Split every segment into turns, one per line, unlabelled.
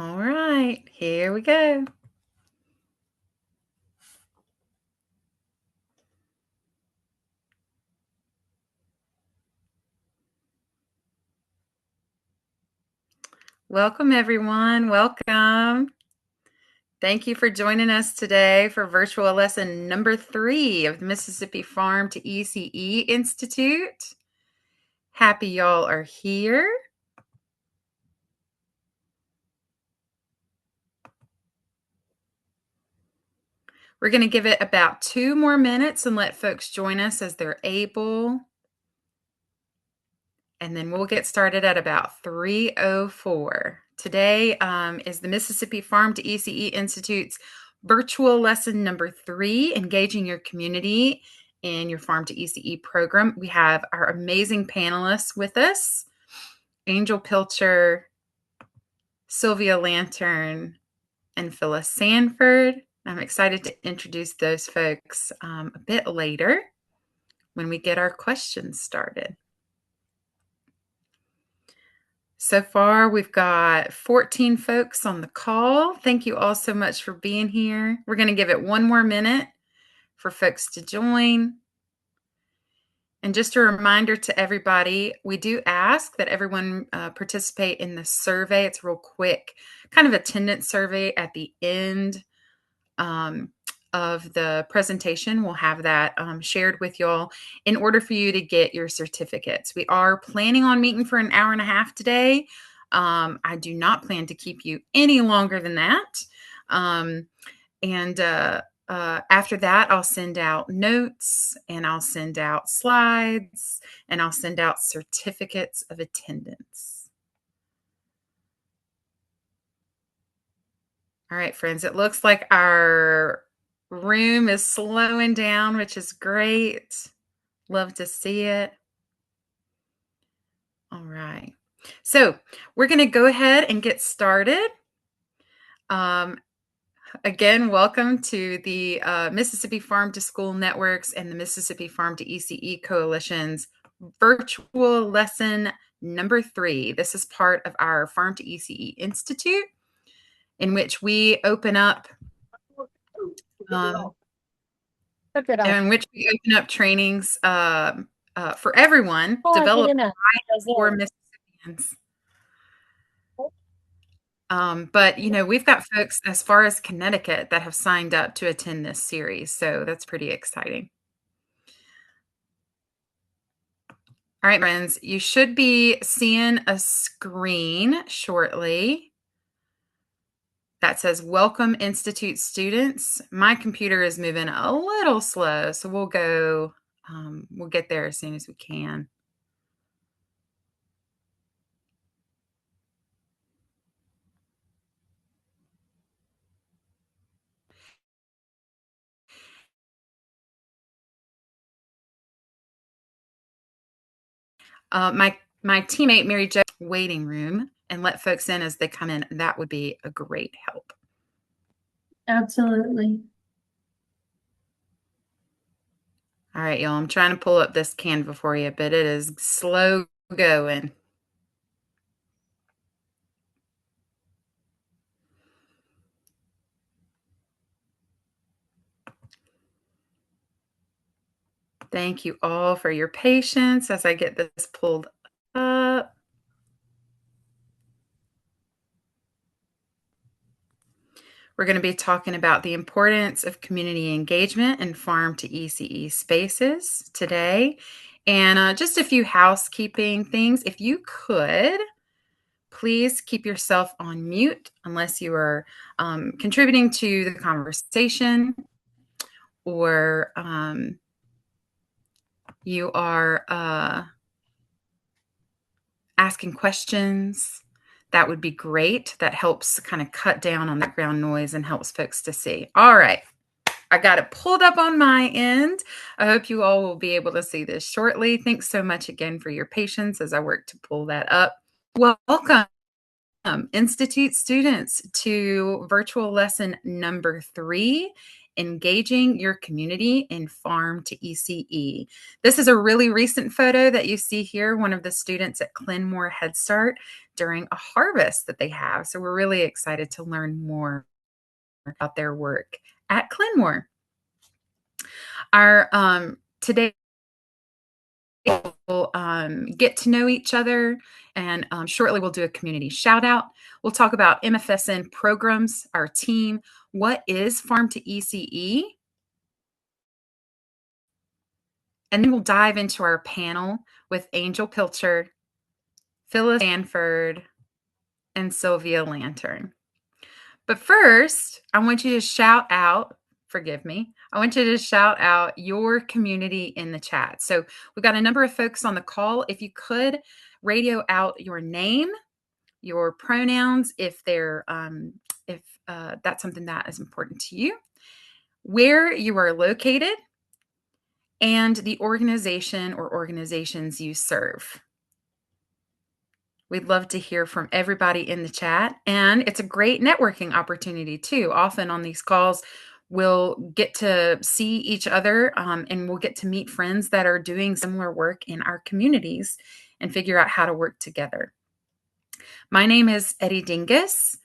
All right, here we go. Welcome, everyone. Welcome. Thank you for joining us today for virtual lesson number 3 of the Mississippi Farm to ECE Institute. Happy y'all are here. We're going to give it about 2 more minutes and let folks join us as they're able. And then we'll get started at about 3:04. Today is the Mississippi Farm to ECE Institute's virtual lesson number 3, engaging your community in your Farm to ECE program. We have our amazing panelists with us, Angel Pilcher, Sylvia Lantern, and Phyllis Sanford. I'm excited to introduce those folks a bit later when we get our questions started. So far, we've got 14 folks on the call. Thank you all so much for being here. We're going to give it 1 more minute for folks to join. And just a reminder to everybody, we do ask that everyone participate in the survey. It's a real quick kind of attendance survey at the end of the presentation. We'll have that shared with y'all in order for you to get your certificates. We are planning on meeting for an hour and a half today. I do not plan to keep you any longer than that. After that, I'll send out notes and I'll send out slides and I'll send out certificates of attendance. All right, friends, it looks like our room is slowing down, which is great. Love to see it. All right. So we're going to go ahead and get started. Again, welcome to the Mississippi Farm to School Networks and the Mississippi Farm to ECE Coalition's virtual lesson number 3. This is part of our Farm to ECE Institute, in which we open up trainings for everyone developed for Mississippians. But, you know, we've got folks as far as Connecticut that have signed up to attend this series, so that's pretty exciting. All right, friends, you should be seeing a screen shortly that says Welcome Institute Students. My computer is moving a little slow, so we'll get there as soon as we can. My teammate, Mary Jo, waiting room and let folks in as they come in. That would be a great help.
Absolutely.
All right, y'all, I'm trying to pull up this Canva for you, but it is slow going. Thank you all for your patience as I get this pulled up. We're going to be talking about the importance of community engagement in farm to ECE spaces today. And just a few housekeeping things. If you could, please keep yourself on mute unless you are contributing to the conversation or you are asking questions. That would be great. That helps kind of cut down on background noise and helps folks to see. All right. I got it pulled up on my end. I hope you all will be able to see this shortly. Thanks so much again for your patience as I work to pull that up. Welcome, Institute students, to virtual lesson number 3, engaging your community in Farm to ECE. This is a really recent photo that you see here, one of the students at Clen Head Start during a harvest that they have. So we're really excited to learn more about their work at Clen. Our today we'll get to know each other, and shortly we'll do a community shout out. We'll talk about MFSN programs, our team, what is Farm to ECE, and then we'll dive into our panel with Angel Pilcher, Phyllis Sanford, and Sylvia Lantern. But first, I want you to shout out, forgive me, I want you to shout out your community in the chat. So we've got a number of folks on the call. If you could radio out your name, your pronouns, if that's something that is important to you, where you are located, and the organization or organizations you serve. We'd love to hear from everybody in the chat, and it's a great networking opportunity too. Often on these calls, we'll get to see each other, and we'll get to meet friends that are doing similar work in our communities and figure out how to work together. My name is Eddie Dingus.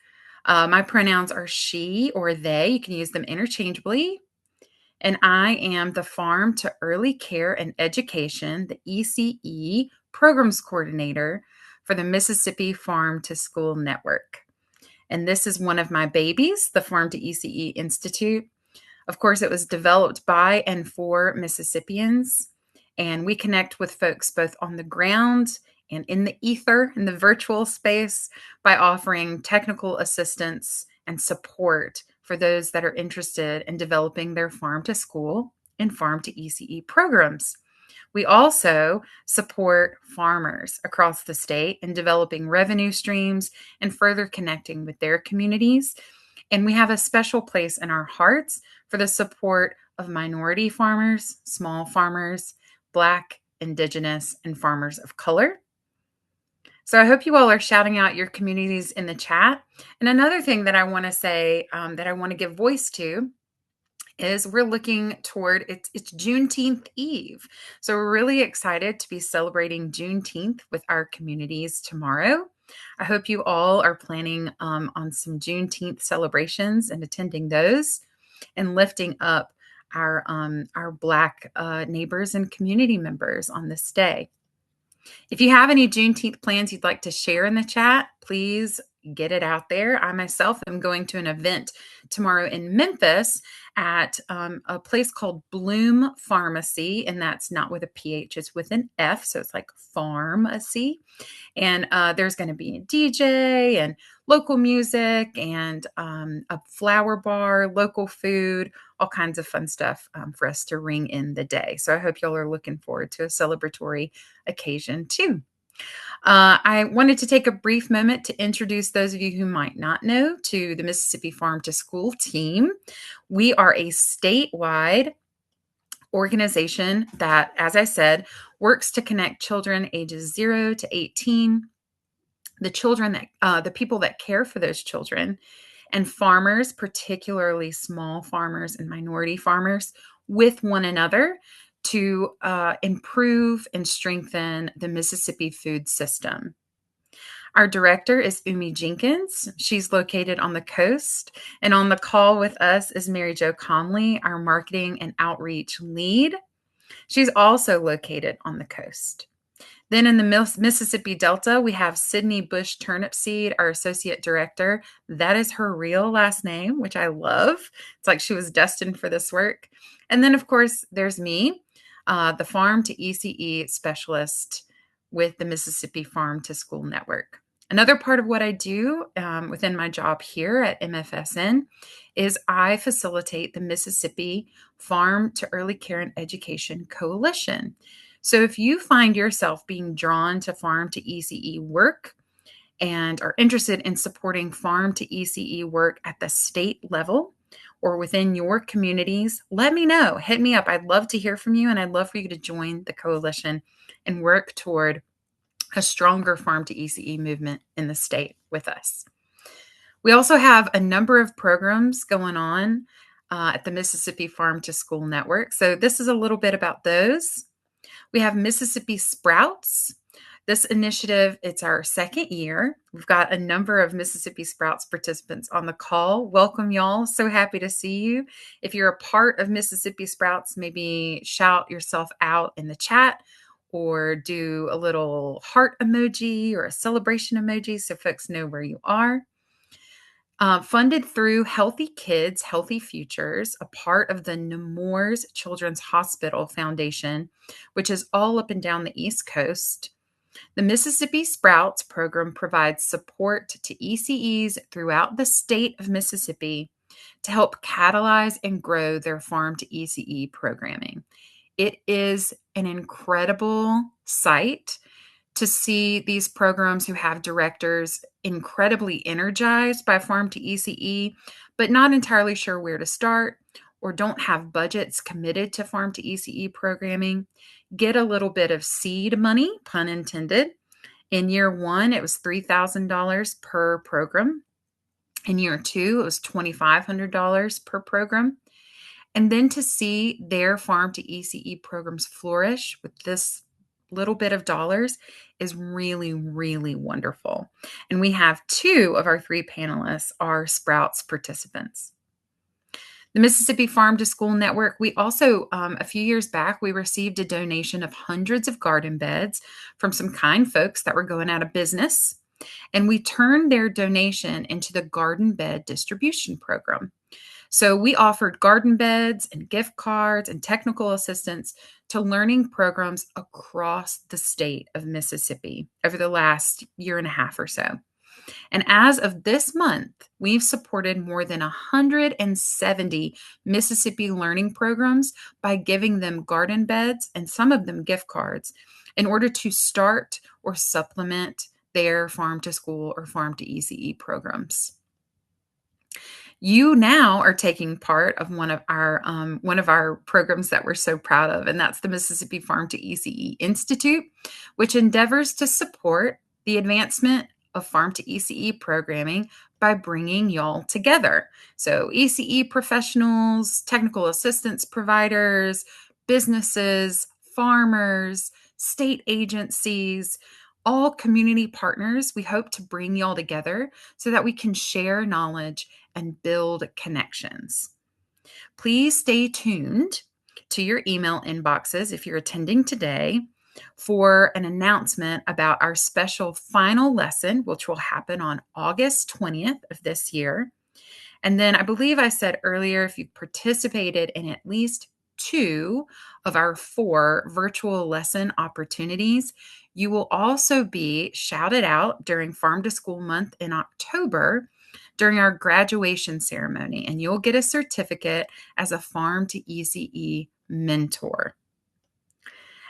My pronouns are she or they. You can use them interchangeably. And I am the Farm to Early Care and Education, the ECE Programs Coordinator for the Mississippi Farm to School Network. And this is one of my babies, the Farm to ECE Institute. Of course, it was developed by and for Mississippians. And we connect with folks both on the ground and in the ether, in the virtual space, by offering technical assistance and support for those that are interested in developing their farm to school and farm to ECE programs. We also support farmers across the state in developing revenue streams and further connecting with their communities. And we have a special place in our hearts for the support of minority farmers, small farmers, Black, Indigenous, and farmers of color. So I hope you all are shouting out your communities in the chat. And another thing that I want to say, that I want to give voice to, is we're looking toward it's Juneteenth Eve. So we're really excited to be celebrating Juneteenth with our communities tomorrow. I hope you all are planning on some Juneteenth celebrations and attending those and lifting up our Black neighbors and community members on this day. If you have any Juneteenth plans you'd like to share in the chat, please get it out there. I myself am going to an event tomorrow in Memphis at a place called Bloom Pharmacy, and that's not with a PH, it's with an F, so it's like pharmacy. And there's going to be a DJ and local music and a flower bar, local food, all kinds of fun stuff for us to ring in the day. So I hope y'all are looking forward to a celebratory occasion too. I wanted to take a brief moment to introduce those of you who might not know to the Mississippi Farm to School team. We are a statewide organization that, as I said, works to connect children ages 0 to 18, the children that the people that care for those children, and farmers, particularly small farmers and minority farmers, with one another to improve and strengthen the Mississippi food system. Our director is Umi Jenkins. She's located on the coast. And on the call with us is Mary Jo Conley, our marketing and outreach lead. She's also located on the coast. Then in the Mississippi Delta, we have Sydney Bush Turnipseed, our associate director. That is her real last name, which I love. It's like she was destined for this work. And then, of course, there's me, the Farm to ECE specialist with the Mississippi Farm to School Network. Another part of what I do within my job here at MFSN is I facilitate the Mississippi Farm to Early Care and Education Coalition. So if you find yourself being drawn to Farm to ECE work and are interested in supporting Farm to ECE work at the state level or within your communities, let me know. Hit me up. I'd love to hear from you, and I'd love for you to join the coalition and work toward a stronger Farm to ECE movement in the state with us. We also have a number of programs going on at the Mississippi Farm to School Network. So this is a little bit about those. We have Mississippi Sprouts. This initiative, it's our second year. We've got a number of Mississippi Sprouts participants on the call. Welcome, y'all. So happy to see you. If you're a part of Mississippi Sprouts, maybe shout yourself out in the chat or do a little heart emoji or a celebration emoji so folks know where you are. Funded through Healthy Kids, Healthy Futures, a part of the Nemours Children's Hospital Foundation, which is all up and down the East Coast. The Mississippi Sprouts program provides support to ECEs throughout the state of Mississippi to help catalyze and grow their farm to ECE programming. It is an incredible sight to see these programs who have directors incredibly energized by Farm to ECE, but not entirely sure where to start or don't have budgets committed to Farm to ECE programming, get a little bit of seed money, pun intended. In year one, it was $3,000 per program. In year two, it was $2,500 per program. And then to see their Farm to ECE programs flourish with this little bit of dollars is really, really wonderful. And we have two of our three panelists are Sprouts participants. The Mississippi Farm to School Network, we also, a few years back, we received a donation of hundreds of garden beds from some kind folks that were going out of business. And we turned their donation into the garden bed distribution program. So we offered garden beds and gift cards and technical assistance to learning programs across the state of Mississippi over the last year and a half or so. And as of this month, we've supported more than 170 Mississippi learning programs by giving them garden beds and some of them gift cards in order to start or supplement their farm to school or farm to ECE programs. You now are taking part of one of our programs that we're so proud of, and that's the Mississippi Farm to ECE Institute, which endeavors to support the advancement of farm to ECE programming by bringing y'all together. So ECE professionals, technical assistance providers, businesses, farmers, state agencies, all community partners. We hope to bring y'all together so that we can share knowledge and build connections. Please stay tuned to your email inboxes if you're attending today for an announcement about our special final lesson, which will happen on August 20th of this year. And then I believe I said earlier, if you participated in at least 2 of our 4 virtual lesson opportunities, you will also be shouted out during Farm to School Month in October during our graduation ceremony, and you'll get a certificate as a Farm to ECE mentor.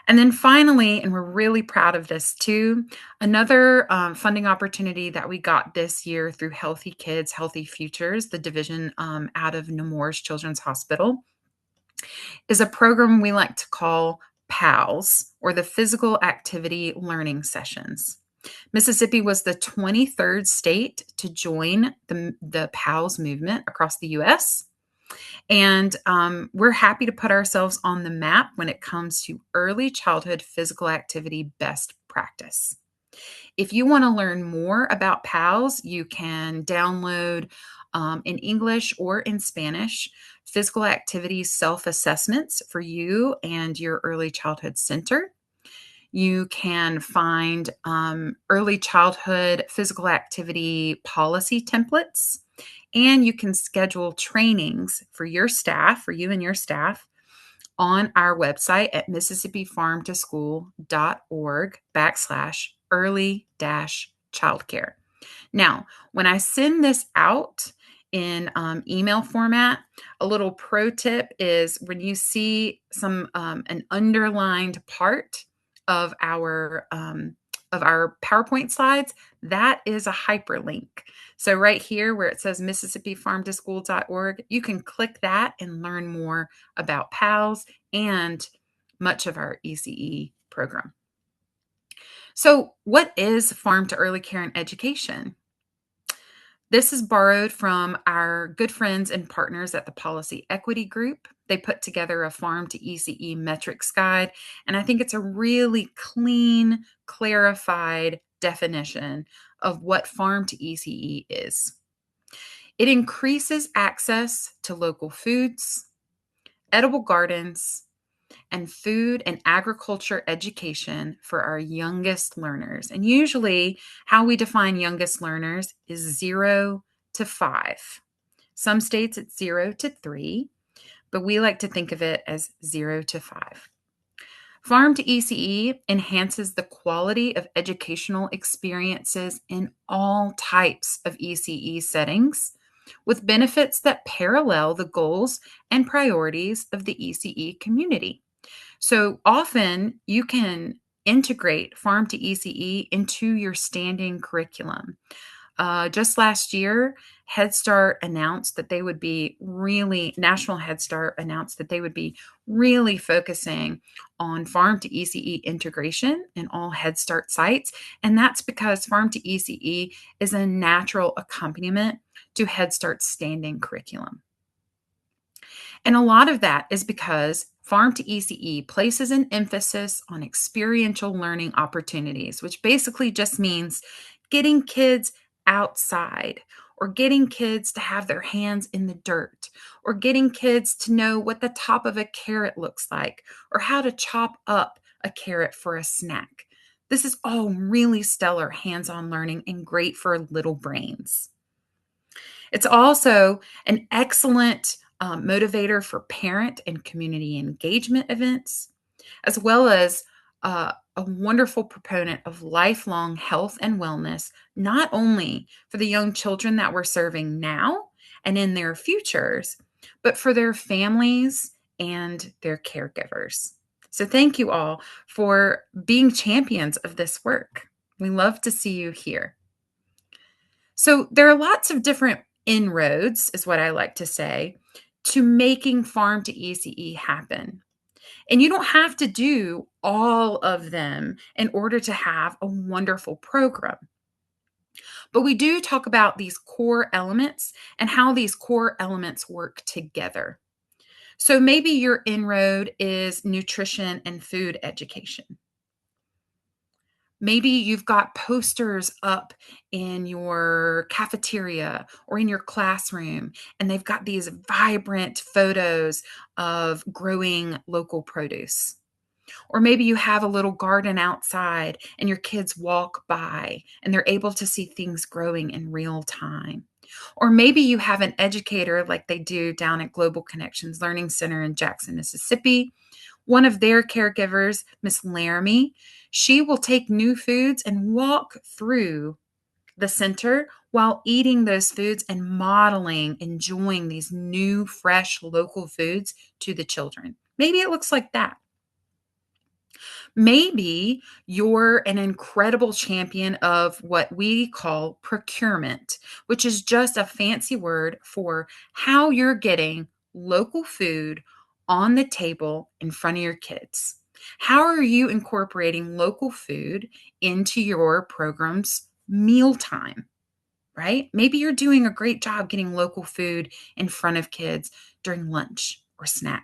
And then finally, and we're really proud of this too, another funding opportunity that we got this year through Healthy Kids, Healthy Futures, the division out of Nemours Children's Hospital, is a program we like to call PALS, or the Physical Activity Learning Sessions. Mississippi was the 23rd state to join the PALS movement across the U.S., and we're happy to put ourselves on the map when it comes to early childhood physical activity best practice. If you want to learn more about PALS, you can download in English or in Spanish physical activity self-assessments for you and your early childhood center. You can find early childhood physical activity policy templates, and you can schedule trainings for your staff, for you and your staff, on our website at mississippifarmtoschool.org/early-childcare. Now, when I send this out in email format, a little pro tip is when you see an underlined part of our PowerPoint slides, that is a hyperlink. So right here where it says mississippifarmtoschool.org, you can click that and learn more about PALS and much of our ECE program. So what is Farm to Early Care and Education? This is borrowed from our good friends and partners at the Policy Equity Group. They put together a Farm to ECE metrics guide, and I think it's a really clean, clarified definition of what Farm to ECE is. It increases access to local foods, edible gardens, and food and agriculture education for our youngest learners. And usually, how we define youngest learners is 0 to 5. Some states it's 0 to 3, but we like to think of it as 0 to 5. Farm to ECE enhances the quality of educational experiences in all types of ECE settings, with benefits that parallel the goals and priorities of the ECE community. So often you can integrate Farm to ECE into your standing curriculum. Just last year, National Head Start announced that they would be really focusing on Farm to ECE integration in all Head Start sites. And that's because Farm to ECE is a natural accompaniment to Head Start's standing curriculum. And a lot of that is because Farm to ECE places an emphasis on experiential learning opportunities, which basically just means getting kids outside, or getting kids to have their hands in the dirt, or getting kids to know what the top of a carrot looks like, or how to chop up a carrot for a snack. This is all really stellar hands-on learning and great for little brains. It's also an excellent motivator for parent and community engagement events, as well as a wonderful proponent of lifelong health and wellness, not only for the young children that we're serving now and in their futures, but for their families and their caregivers. So thank you all for being champions of this work. We love to see you here. So there are lots of different inroads, is what I like to say, to making Farm to ECE happen. And you don't have to do all of them in order to have a wonderful program. But we do talk about these core elements and how these core elements work together. So maybe your inroad is nutrition and food education. Maybe you've got posters up in your cafeteria or in your classroom, and they've got these vibrant photos of growing local produce. Or maybe you have a little garden outside and your kids walk by and they're able to see things growing in real time. Or maybe you have an educator like they do down at Global Connections Learning Center in Jackson, Mississippi. One of their caregivers, Miss Laramie, she will take new foods and walk through the center while eating those foods and modeling, enjoying these new, fresh, local foods to the children. Maybe it looks like that. Maybe you're an incredible champion of what we call procurement, which is just a fancy word for how you're getting local food on the table in front of your kids. How are you incorporating local food into your program's mealtime, right? Maybe you're doing a great job getting local food in front of kids during lunch or snack.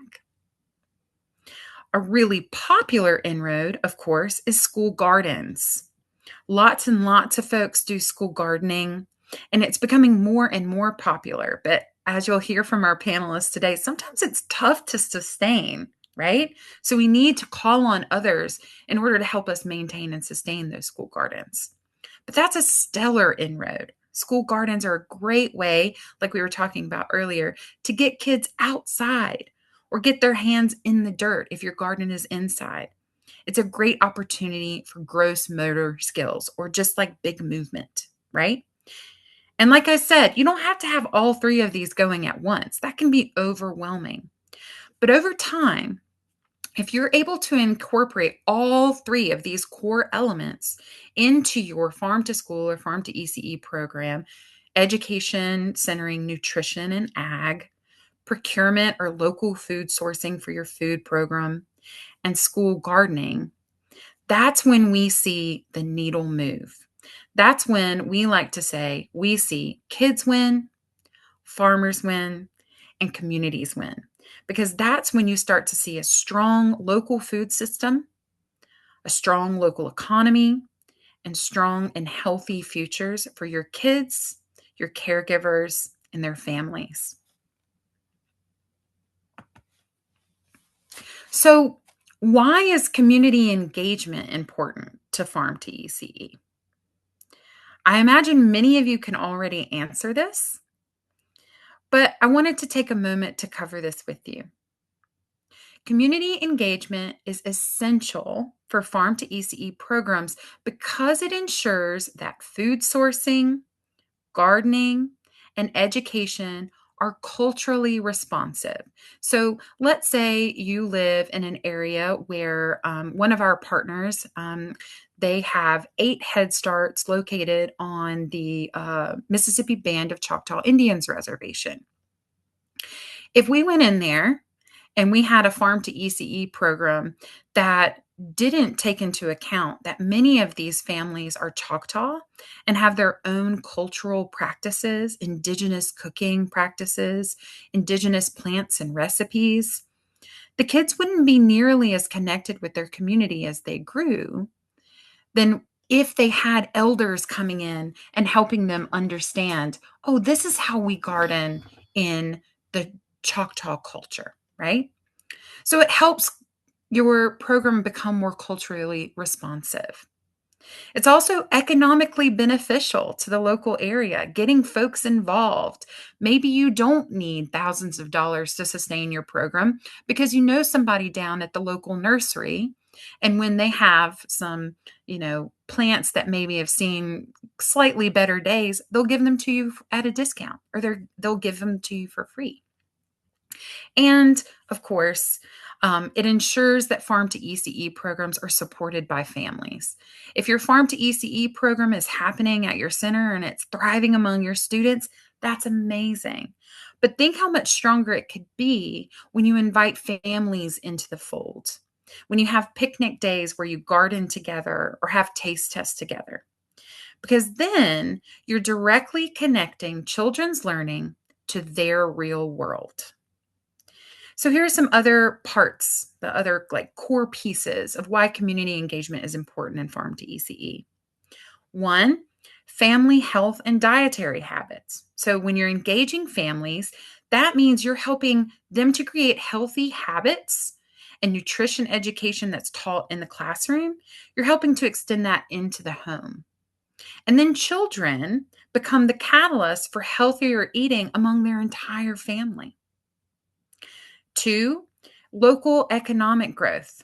A really popular inroad, of course, is school gardens. Lots and lots of folks do school gardening, and it's becoming more and more popular. But as you'll hear from our panelists today, sometimes it's tough to sustain, right? So we need to call on others in order to help us maintain and sustain those school gardens. But that's a stellar inroad. School gardens are a great way, like we were talking about earlier, to get kids outside or get their hands in the dirt if your garden is inside. It's a great opportunity for gross motor skills or just like big movement, right? And like I said, you don't have to have all three of these going at once. That can be overwhelming. But over time, if you're able to incorporate all three of these core elements into your farm to school or farm to ECE program, education centering nutrition and ag, procurement or local food sourcing for your food program, and school gardening, that's when we see the needle move. That's when we like to say we see kids win, farmers win, and communities win. Because that's when you start to see a strong local food system, a strong local economy, and strong and healthy futures for your kids, your caregivers, and their families. So, why is community engagement important to Farm to ECE? I imagine many of you can already answer this, but I wanted to take a moment to cover this with you. Community engagement is essential for Farm to ECE programs because it ensures that food sourcing, gardening, and education are culturally responsive. So let's say you live in an area where one of our partners, they have 8 Head Starts located on the Mississippi Band of Choctaw Indians Reservation. If we went in there and we had a Farm to ECE program that didn't take into account that many of these families are Choctaw and have their own cultural practices, indigenous cooking practices, indigenous plants and recipes, the kids wouldn't be nearly as connected with their community as they grew than if they had elders coming in and helping them understand, oh, this is how we garden in the Choctaw culture, right? So it helps your program become more culturally responsive. It's also economically beneficial to the local area, getting folks involved. Maybe you don't need thousands of dollars to sustain your program because you know somebody down at the local nursery. And when they have some, plants that maybe have seen slightly better days, they'll give them to you at a discount or they'll give them to you for free. And of course, it ensures that Farm to ECE programs are supported by families. If your Farm to ECE program is happening at your center and it's thriving among your students, that's amazing. But think how much stronger it could be when you invite families into the fold, when you have picnic days where you garden together or have taste tests together. Because then you're directly connecting children's learning to their real world. So here are some other parts, the other like core pieces of why community engagement is important in Farm to ECE. One, family health and dietary habits. So when you're engaging families, that means you're helping them to create healthy habits and nutrition education that's taught in the classroom. You're helping to extend that into the home. And then children become the catalyst for healthier eating among their entire family. 2, local economic growth.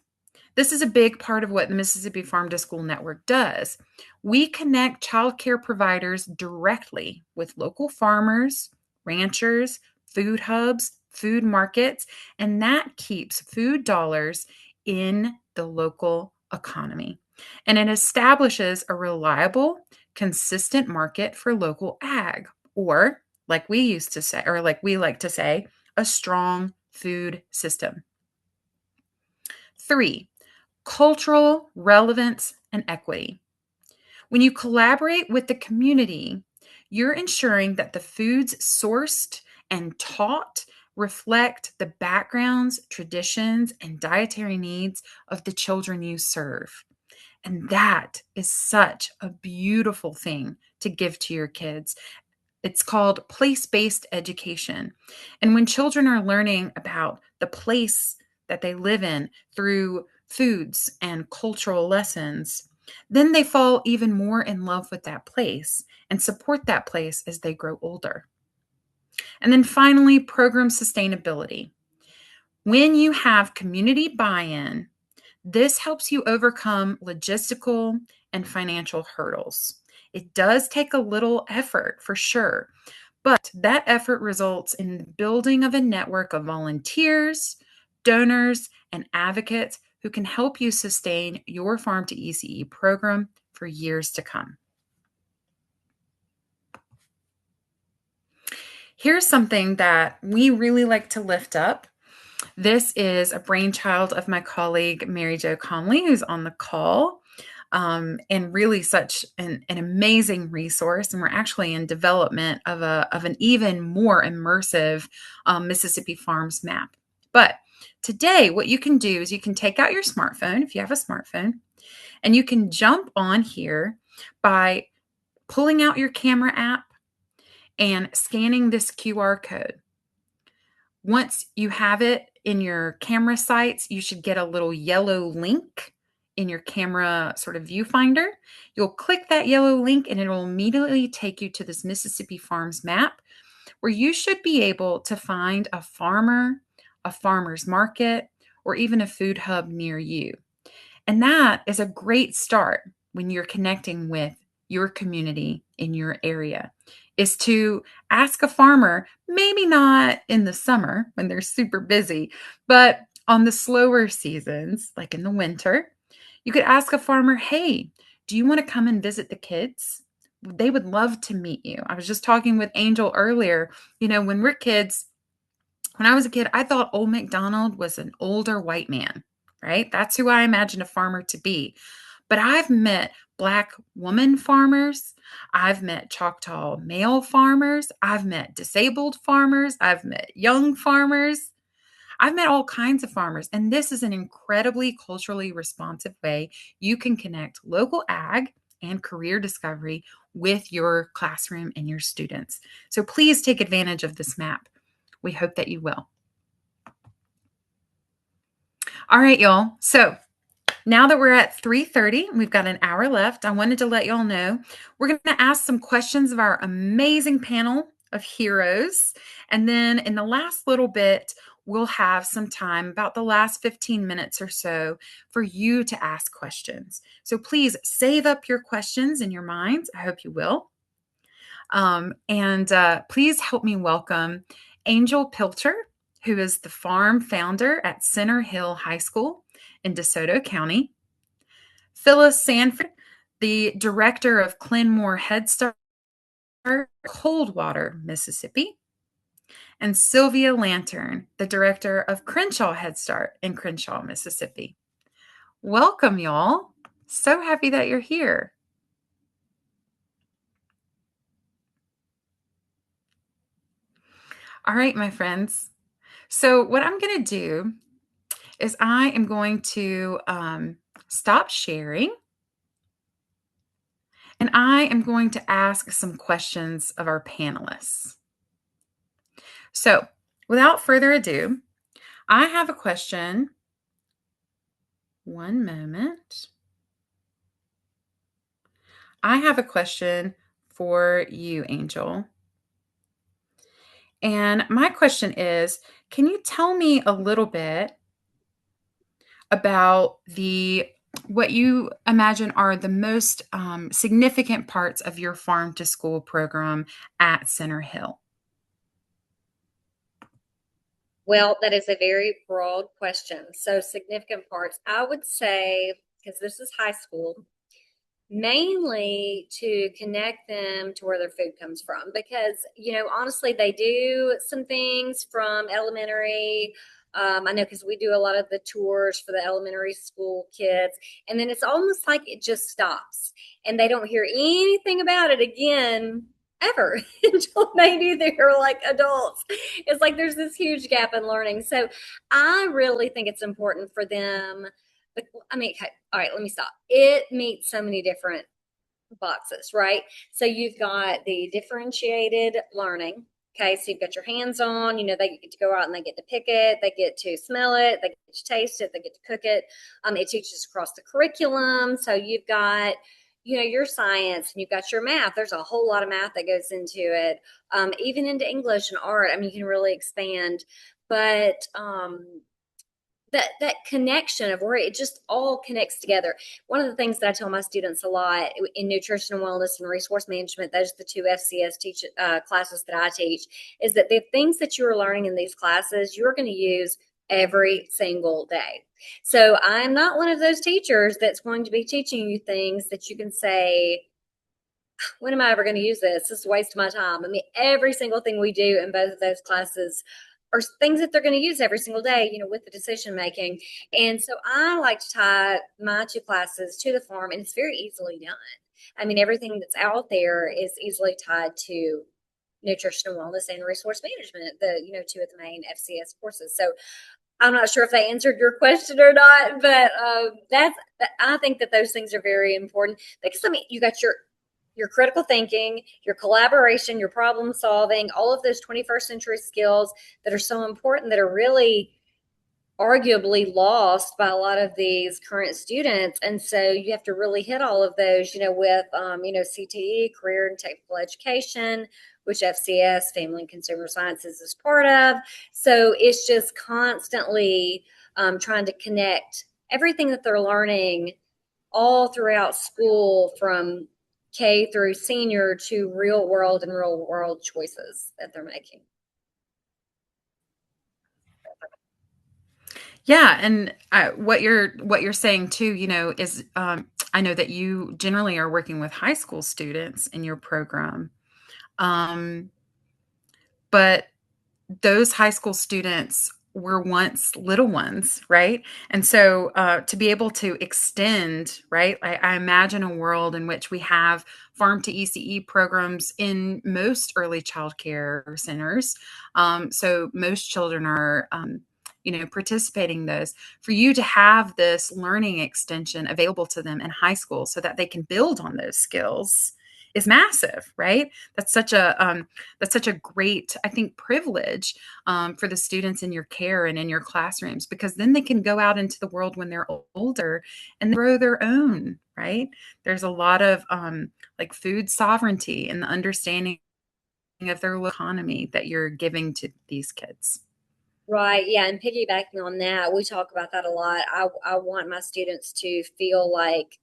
This is a big part of what the Mississippi Farm to School Network does. We connect childcare providers directly with local farmers, ranchers, food hubs, food markets, and that keeps food dollars in the local economy. And it establishes a reliable, consistent market for local ag, or like we used to say, or like we like to say, a strong food system. 3, cultural relevance and equity. When you collaborate with the community, you're ensuring that the foods sourced and taught reflect the backgrounds, traditions, and dietary needs of the children you serve. And that is such a beautiful thing to give to your kids. It's called place-based education. And when children are learning about the place that they live in through foods and cultural lessons, then they fall even more in love with that place and support that place as they grow older. And then finally, program sustainability. When you have community buy-in, this helps you overcome logistical and financial hurdles. It does take a little effort for sure, but that effort results in the building of a network of volunteers, donors, and advocates who can help you sustain your Farm to ECE program for years to come. Here's something that we really like to lift up. This is a brainchild of my colleague, Mary Jo Conley, who's on the call. and really such an amazing resource. And we're actually in development of an even more immersive Mississippi Farms map. But today, what you can do is you can take out your smartphone if you have a smartphone, and you can jump on here by pulling out your camera app and scanning this QR code. Once you have it in your camera sites, you should get a little yellow link in your camera sort of viewfinder. You'll click that yellow link and it will immediately take you to this Mississippi Farms map where you should be able to find a farmer, a farmer's market, or even a food hub near you. And that is a great start when you're connecting with your community in your area, is to ask a farmer, maybe not in the summer when they're super busy, but on the slower seasons, like in the winter, you could ask a farmer, hey, do you want to come and visit the kids? They would love to meet you. I was just talking with Angel earlier. When we're kids, when I was a kid, I thought Old MacDonald was an older white man, right? That's who I imagined a farmer to be. But I've met Black woman farmers. I've met Choctaw male farmers. I've met disabled farmers. I've met young farmers. I've met all kinds of farmers. And this is an incredibly culturally responsive way you can connect local ag and career discovery with your classroom and your students. So please take advantage of this map. We hope that you will. All right, y'all. So now that we're at 3:30, we've got an hour left. I wanted to let y'all know we're going to ask some questions of our amazing panel of heroes. And then in the last little bit, we'll have some time, about the last 15 minutes or so, for you to ask questions. So please save up your questions in your minds. I hope you will. And please help me welcome Angel Pilcher, who is the farm founder at Center Hill High School in DeSoto County. Phyllis Sanford, the director of Clen Head Start, Coldwater, Mississippi. And Sylvia Lantern, the director of Crenshaw Head Start in Crenshaw, Mississippi. Welcome, y'all. So happy that you're here. All right, my friends. So what I'm going to do is I am going to stop sharing, and I am going to ask some questions of our panelists. So without further ado, I have a question. One moment. I have a question for you, Angel. And my question is, can you tell me a little bit about what you imagine are the most significant parts of your farm to school program at Center Hill?
Well, that is a very broad question. So significant parts, I would say, because this is high school, mainly to connect them to where their food comes from. Because, honestly, they do some things from elementary. I know because we do a lot of the tours for the elementary school kids, and then it's almost like it just stops and they don't hear anything about it again ever until maybe they're like adults. It's like there's this huge gap in learning. So I really think it's important for them. But I mean, okay, all right, let me stop. It meets so many different boxes, right? So you've got the differentiated learning. Okay, so you've got your hands on, they get to go out and they get to pick it, they get to smell it, they get to taste it, they get to cook it. It teaches across the curriculum. So you've got, your science and you've got your math. There's a whole lot of math that goes into it, even into English and art. I mean, you can really expand. But that connection of where it just all connects together. One of the things that I tell my students a lot in nutrition and wellness and resource management, those are the two FCS classes that I teach, is that the things that you're learning in these classes, you're going to use every single day. So I'm not one of those teachers that's going to be teaching you things that you can say, when am I ever going to use this? This is a waste of my time. I mean, every single thing we do in both of those classes or things that they're going to use every single day, with the decision making. And so I like to tie my two classes to the farm, and it's very easily done. I mean, everything that's out there is easily tied to nutrition and wellness and resource management, two of the main FCS courses. So I'm not sure if they answered your question or not, but I think that those things are very important because you got your critical thinking, your collaboration, your problem solving, all of those 21st century skills that are so important, that are really arguably lost by a lot of these current students. And so you have to really hit all of those, with, CTE, career and technical education, which FCS, Family and Consumer Sciences, is part of. So it's just constantly trying to connect everything that they're learning all throughout school, from K through senior, to real world choices that they're making.
Yeah, and what you're saying too, is I know that you generally are working with high school students in your program, um, but those high school students were once little ones, right? And so to be able to extend, right? I imagine a world in which we have farm to ECE programs in most early child care centers. So most children are, participating in those. For you to have this learning extension available to them in high school so that they can build on those skills is massive, right? That's such a great, I think, privilege for the students in your care and in your classrooms, because then they can go out into the world when they're older and grow their own, right? There's a lot of like food sovereignty and the understanding of their local economy that you're giving to these kids.
Right. Yeah. And piggybacking on that, we talk about that a lot. I want my students to feel like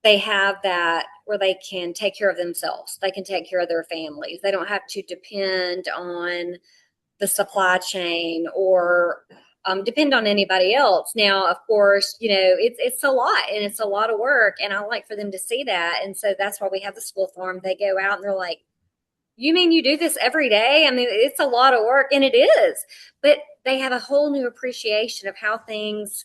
they have that where they can take care of themselves. They can take care of their families. They don't have to depend on the supply chain or depend on anybody else. Now, of course, it's a lot, and it's a lot of work, and I like for them to see that. And so that's why we have the school farm. They go out and they're like, "You mean you do this every day?" I mean, it's a lot of work, and it is, but they have a whole new appreciation of how things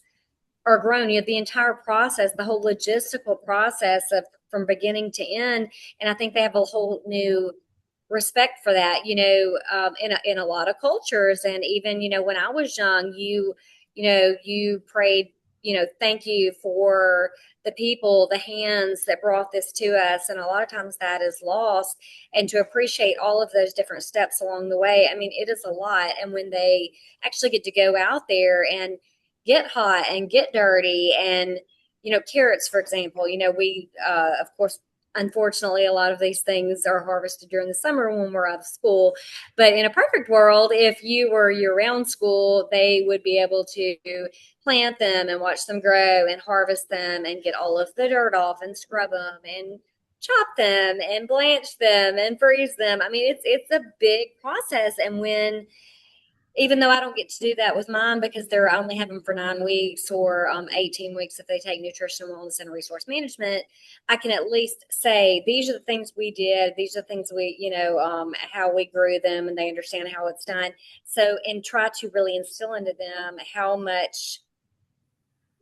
are grown. The entire process, the whole logistical process of from beginning to end. And I think they have a whole new respect for that, in a lot of cultures. And even, when I was young, you prayed, thank you for the people, the hands that brought this to us. And a lot of times that is lost. And to appreciate all of those different steps along the way, I mean, it is a lot. And when they actually get to go out there and get hot and get dirty, and carrots, for example, we of course, unfortunately, a lot of these things are harvested during the summer when we're out of school. But in a perfect world, if you were year-round school, they would be able to plant them and watch them grow and harvest them and get all of the dirt off and scrub them and chop them and blanch them and freeze them. I mean, it's a big process. And when even though I don't get to do that with mine because they're only have them for 9 weeks or 18 weeks if they take nutrition, wellness, and resource management, I can at least say, these are the things we did. These are the things we, how we grew them, and they understand how it's done. So, and try to really instill into them how much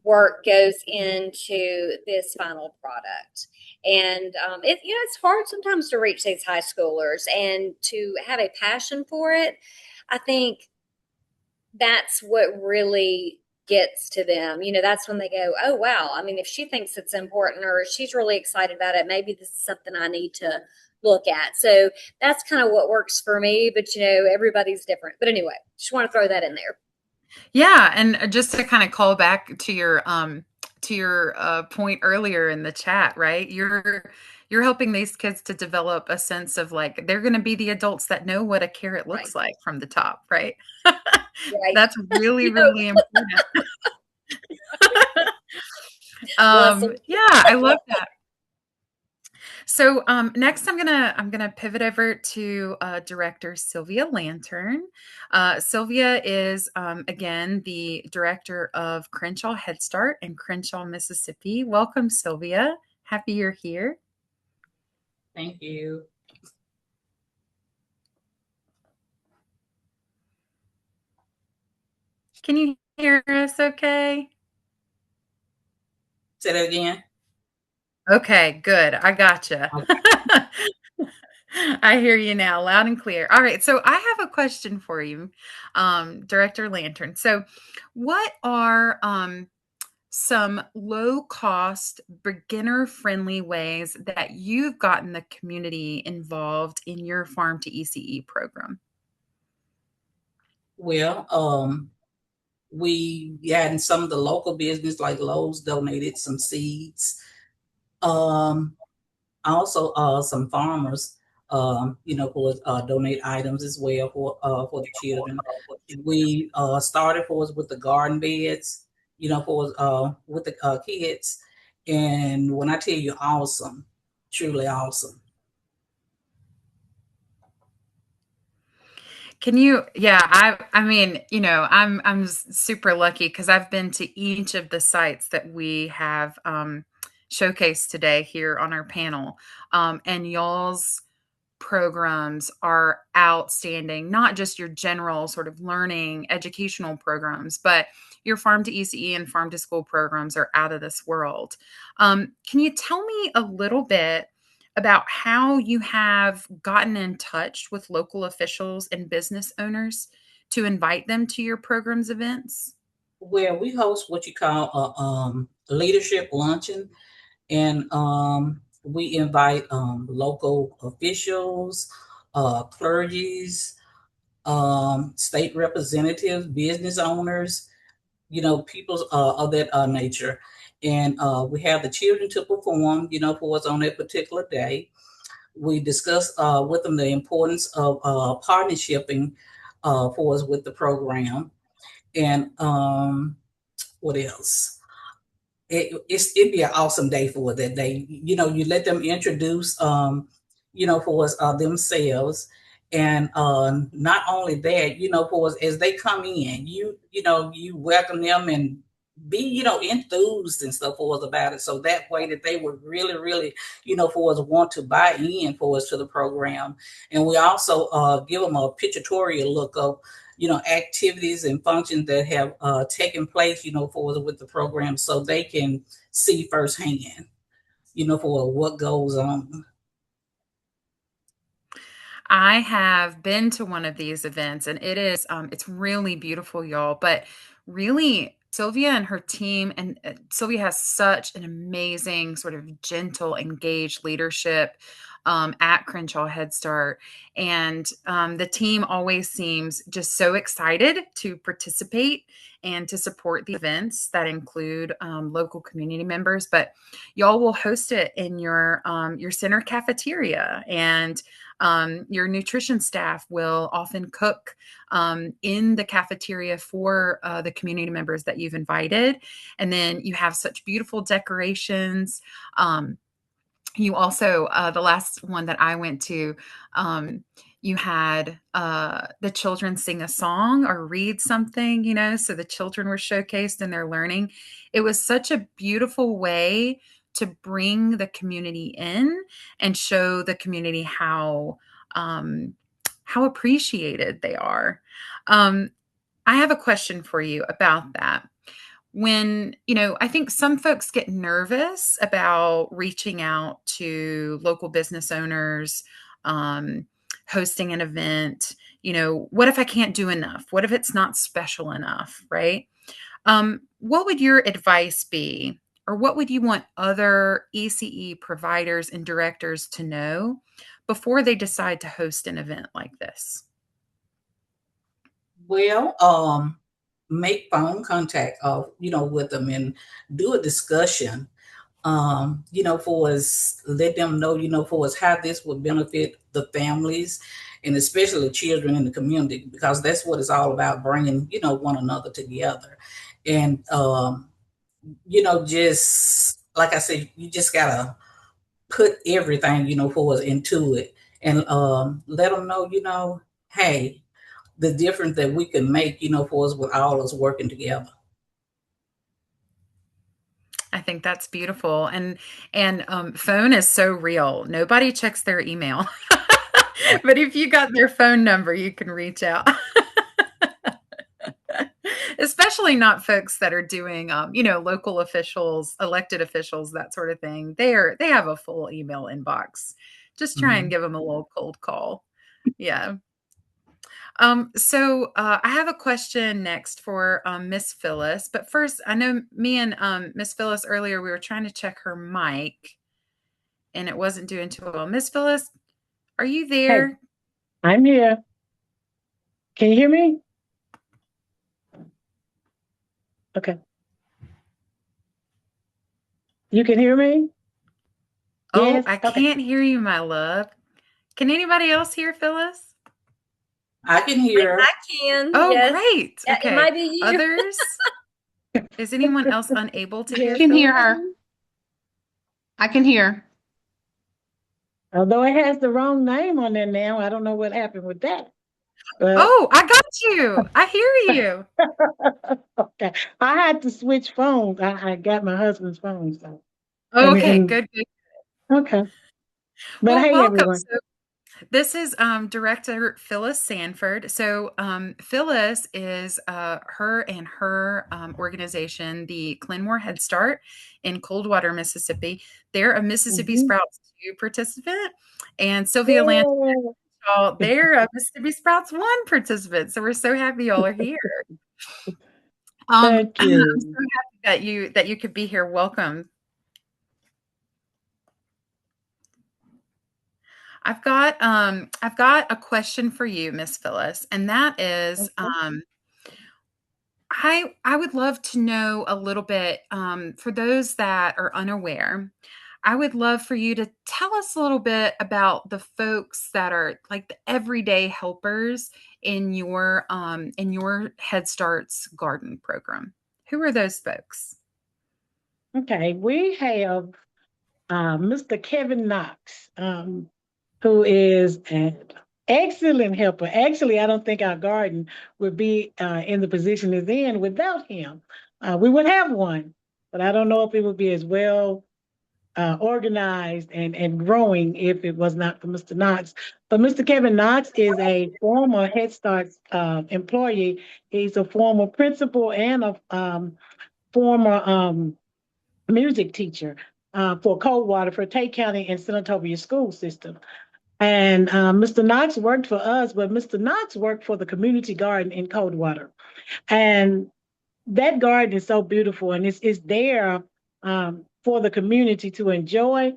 work goes into this final product. And it's hard sometimes to reach these high schoolers and to have a passion for it. I think that's what really gets to them. That's when they go, oh, wow. I mean, if she thinks it's important or she's really excited about it, maybe this is something I need to look at. So that's kind of what works for me. But, everybody's different. But anyway, just want to throw that in there.
Yeah, and just to kind of call back to your point earlier in the chat, right? You're helping these kids to develop a sense of like they're going to be the adults that know what a carrot
Right.
looks like from the top, right?
Right.
That's really,
You know,
really important.
lesson.
Yeah, I love that. So next, I'm gonna pivot over to director Sylvia Lantern. Sylvia is again the director of Crenshaw Head Start in Crenshaw, Mississippi. Welcome, Sylvia. Happy you're here.
Thank you.
Can you hear us okay?
Say that again.
Okay, good. I gotcha.
Okay.
I hear you now, loud and clear. All right, so I have a question for you, Director Lantern. So, what are some low cost, beginner friendly ways that you've gotten the community involved in your Farm to ECE program?
Well, we had some of the local business like Lowe's donated some seeds. Um, Also, some farmers, for donate items as well for the children. We started for us with the garden beds, for with the kids, and when I tell you, awesome, truly awesome.
Can you yeah, I mean, I'm super lucky because I've been to each of the sites that we have showcased today here on our panel. And y'all's programs are outstanding, not just your general sort of learning educational programs, but your farm to ECE and farm to school programs are out of this world. Can you tell me a little bit about how you have gotten in touch with local officials and business owners to invite them to your programs events?
Where we host what you call a leadership luncheon, and we invite local officials, clergies, state representatives, business owners, people of that nature. And we have the children to perform, for us on that particular day. We discuss with them the importance of partnershiping for us with the program. And what else? It'd be an awesome day for that day. You let them introduce, for us themselves, and not only that, for us as they come in, you welcome them and be enthused and stuff for us about it, so that way that they would really, really, for us want to buy in for us to the program. And we also give them a pictorial look of activities and functions that have taken place, for with the program, so they can see firsthand, for what goes on.
I have been to one of these events and it's really beautiful, y'all. But really, Sylvia and her team, and Sylvia has such an amazing, sort of gentle, engaged leadership at Crenshaw Head Start. And the team always seems just so excited to participate and to support the events that include local community members. But y'all will host it in your center cafeteria, and your nutrition staff will often cook in the cafeteria for the community members that you've invited. And then you have such beautiful decorations. You also, the last one that I went to, you had the children sing a song or read something, so the children were showcased and they're learning. It was such a beautiful way to bring the community in and show the community how appreciated they are. Um, I have a question for you about that. When, I think some folks get nervous about reaching out to local business owners, um, hosting an event. What if I can't do enough? What if it's not special enough? Right? What would your advice be? Or what would you want other ECE providers and directors to know before they decide to host an event like this?
Well, make phone contact with them and do a discussion, for us, let them know, for us how this would benefit the families and especially the children in the community, because that's what it's all about, bringing, one another together. And, just like I said, you just gotta put everything, for us into it, and let them know, hey, the difference that we can make, for us with all us working together.
I think that's beautiful. And phone is so real. Nobody checks their email. But if you got their phone number, you can reach out. especially not folks that are doing, local officials, elected officials, that sort of thing. They have a full email inbox. Just try and
Mhm.
give them a little cold call. Yeah. I have a question next for Miss Phyllis, but first, I know me and Miss Phyllis earlier we were trying to check her mic, and it wasn't doing too well. Miss Phyllis, are you
Hey,
there?
I'm here. Can you hear me? Okay. You can hear me?
Oh,
Yes?
I
Okay.
can't hear you, my love. Can anybody else hear Phyllis?
I can
I
hear.
can,
Oh,
yes.
great.
It
Okay.
might be you.
Others? Is anyone else unable to hear
Yes.
Can hear
Phyllis?
her. I can hear.
Although it has the wrong name on there now, I don't know what happened with that. But
Oh, I got you. I hear you.
okay. I had to switch phones. I got my husband's phone, so
Okay,
and
good, good.
okay. But
Well,
hey
welcome.
everyone.
So this is Director Phyllis Sanford. Phyllis is her and her organization, the Clen Head Start in Coldwater, Mississippi. They're a Mississippi
Mhm.
Sprouts 2 participant, and Sylvia Land.
Yeah.
They're a Mississippi Sprouts 1 participant. So we're so happy y'all are here.
Thank
I'm so
you.
happy that you could be here. Welcome. I've got a question for you, Miss Phyllis, and that is
Okay.
I would love to know a little bit, for those that are unaware, I would love for you to tell us a little bit about the folks that are like the everyday helpers in your Head Start's garden program. Who are those folks?
Okay. We have Mr. Kevin Knox, who is an excellent helper. Actually, I don't think our garden would be in the position it's in without him. We would have one, but I don't know if it would be as well organized and growing if it was not for Mr. Knox. But Mr. Kevin Knox is a former Head Start employee. He's a former principal and a former music teacher for Coldwater for Tate County and Senatobia school system. And Mr. Knox worked for us, but Mr. Knox worked for the community garden in Coldwater. And that garden is so beautiful and it's there for the community to enjoy.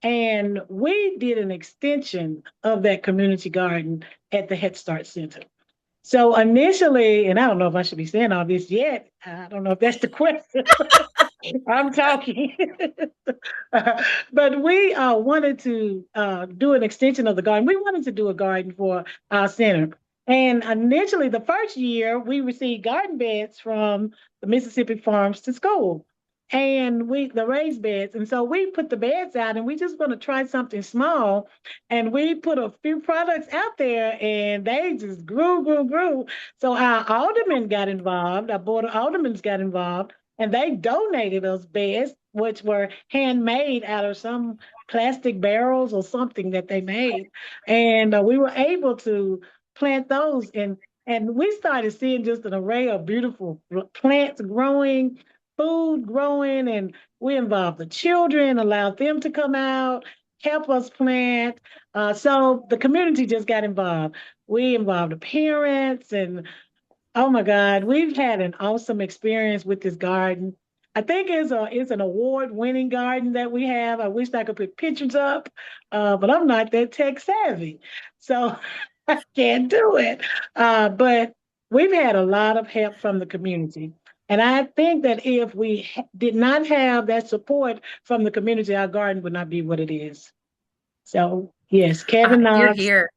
And we did an extension of that community garden at the Head Start Center. So initially, and I don't know if I should be saying all this yet. I don't know if that's the question. I'm talking. But we wanted to do an extension of the garden. We wanted to do a garden for our center. And initially, the first year, we received garden beds from the Mississippi Farms to School. And the raised beds. And so we put the beds out and we just going to try something small. And we put a few products out there and they just grew, grew, grew. So our aldermen got involved, our board of aldermen got involved and they donated us beds, which were handmade out of some plastic barrels or something that they made, and we were able to plant those. And we started seeing just an array of beautiful plants growing, food growing, and we involved the children, allowed them to come out, help us plant. So the community just got involved. We involved the parents and oh my God, we've had an awesome experience with this garden. I think it's an award-winning garden that we have. I wish I could put pictures up, but I'm not that tech savvy, so I can't do it. But we've had a lot of help from the community, and I think that if we did not have that support from the community, our garden would not be what it is. So yes, Kevin
You're
Knox,
here.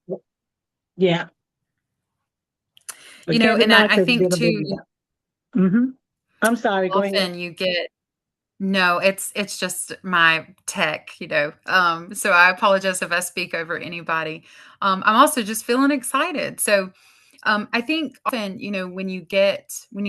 yeah, but Kevin
And I,
Knox
I
has
think
been a big
too,
help. Hmm. I'm sorry, go ahead.
often you get no, it's just my tech, so I apologize if I speak over anybody. I'm also just feeling excited. So I think often, when you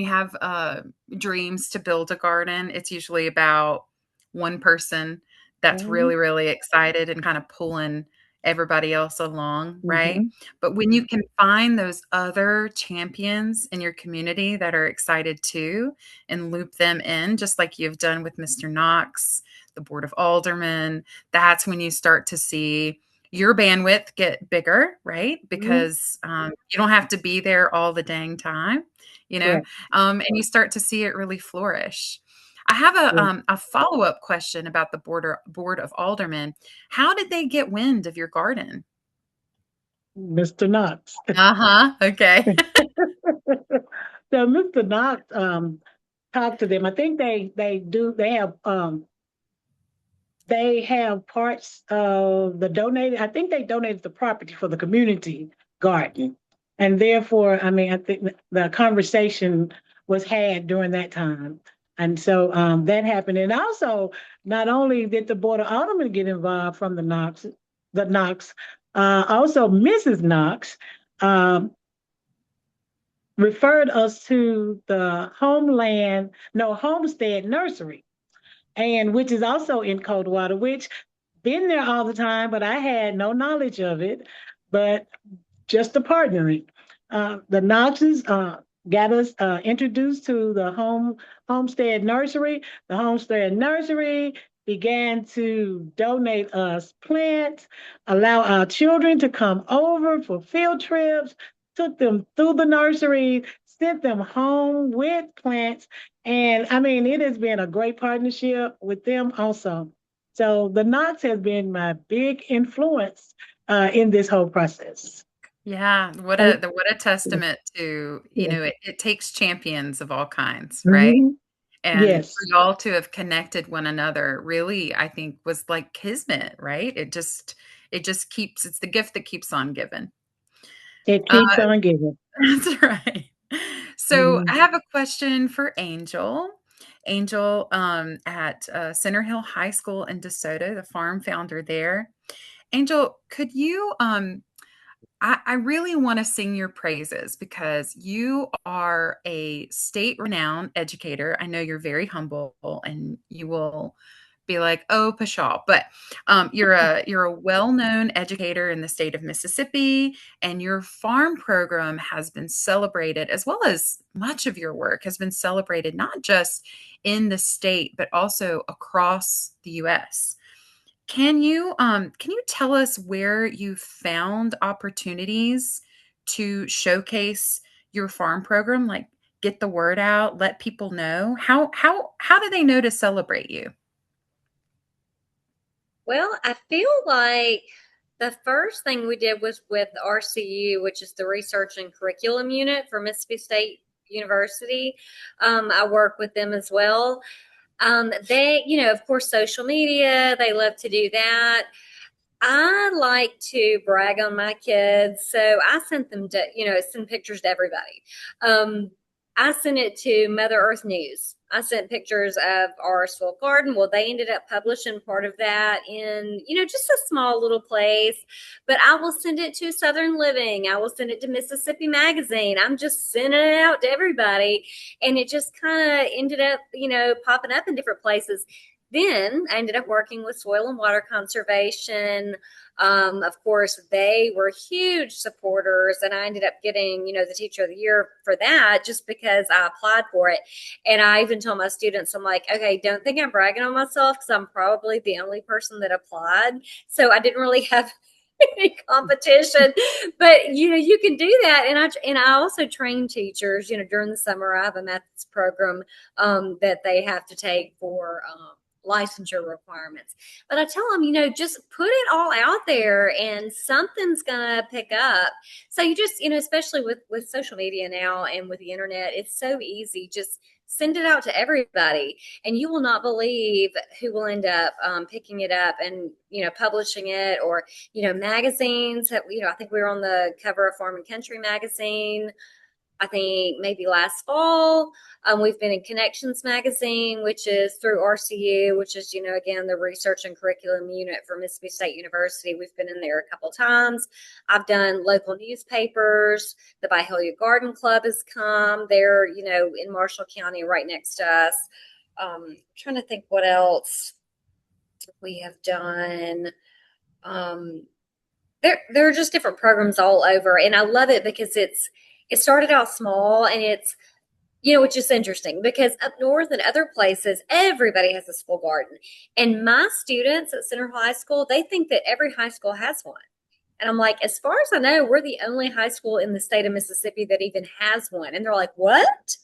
have dreams to build a garden, it's usually about one person that's
Mhm.
really, really excited and kind of pulling everybody else along, right?
Mm-hmm.
But when you can find those other champions in your community that are excited too and loop them in, just like you've done with Mr. Knox, the Board of Aldermen, that's when you start to see your bandwidth get bigger, right?
Mm-hmm.
Because you don't have to be there all the dang time, you know,
Right.
and you start to see it really flourish. I have
Yeah.
a follow up question about the board of aldermen. How did they get wind of your garden?
Mr. Knox.
Uh huh. Okay.
So Mr. Knox talked to them. I think they have parts of the donated. I think they donated the property for the community garden, and therefore, I mean, I think the conversation was had during that time, and so that happened. And also, not only did the board of aldermen get involved from the Knox, also Mrs. Knox um, referred us to the Homestead Nursery, and which is also in Coldwater, which been there all the time, but I had no knowledge of it, but just the partnering. The Knoxes got us introduced to the Homestead Nursery. The Homestead Nursery began to donate us plants, allow our children to come over for field trips, took them through the nursery, sent them home with plants. And I mean, it has been a great partnership with them also. So the Knox has been my big influence in this whole process.
Yeah,
Oh,
what a
yeah,
testament to, you
yeah.
know, it takes champions of all kinds, right?
Mhm.
And for
Yes,
y'all to have connected one another really, I think was like kismet, right? It just keeps it's the gift that keeps on giving.
it
Uh,
keeps on giving.
that's right. So I
Mhm.
have a question for Angel. Angel at Center Hill High School in DeSoto, the farm founder there. Angel, could you I really want to sing your praises because you are a state renowned educator. I know you're very humble and you will be like, oh, pshaw. But you're a well-known educator in the state of Mississippi, and your farm program has been celebrated, as well as much of your work has been celebrated, not just in the state, but also across the US. Can you tell us where you found opportunities to showcase your farm program? Like get the word out, let people know. How do they know to celebrate you?
Well, I feel like the first thing we did was with RCU, which is the Research and Curriculum Unit for Mississippi State University. I work with them as well. They, of course, social media, they love to do that. I like to brag on my kids, so I sent them to, send pictures to everybody. Um, I sent it to Mother Earth News. I sent pictures of our soil garden. Well, they ended up publishing part of that in, just a small little place. But I will send it to Southern Living. I will send it to Mississippi Magazine. I'm just sending it out to everybody. And it just kind of ended up, popping up in different places. Then I ended up working with Soil and Water Conservation. Of course, they were huge supporters, and I ended up getting, the Teacher of the Year for that just because I applied for it. And I even told my students, I'm like, okay, don't think I'm bragging on myself because I'm probably the only person that applied. So I didn't really have any competition, but you can do that. And I also train teachers. During the summer, I have a methods program that they have to take for licensure requirements. But I tell them, just put it all out there and something's going to pick up. So you just, especially with social media now and with the internet, it's so easy. Just send it out to everybody and you will not believe who will end up picking it up and, publishing it or, magazines that, I think we were on the cover of Farm and Country magazine. I think maybe last fall. We've been in Connections Magazine, which is through RCU, which is, again, the Research and Curriculum Unit for Mississippi State University. We've been in there a couple times. I've done local newspapers. The Byhalia Garden Club has come. They're, in Marshall County right next to us. Trying to think what else we have done. there are just different programs all over, and I love it because it started out small, and it's, which is interesting because up north and other places, everybody has a school garden. And my students at Center High School, they think that every high school has one. And I'm like, as far as I know, we're the only high school in the state of Mississippi that even has one. And they're like, what?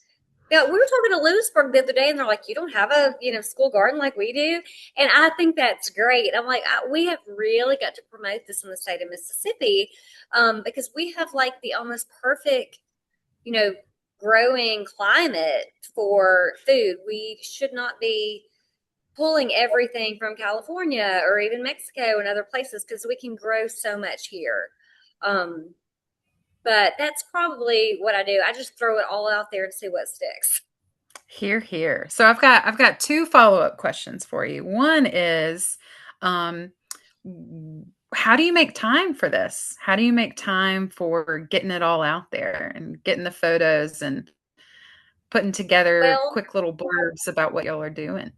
Yeah, we were talking to Lewisburg the other day, and they're like, you don't have a, school garden like we do. And I think that's great. I'm like, we have really got to promote this in the state of Mississippi, because we have like the almost perfect, growing climate for food. We should not be pulling everything from California or even Mexico and other places because we can grow so much here. But that's probably what I do. I just throw it all out there and see what sticks.
Here, here. So I've got two follow-up questions for you. One is, how do you make time for this? How do you make time for getting it all out there and getting the photos and putting together
Well,
quick little blurbs about what y'all are doing?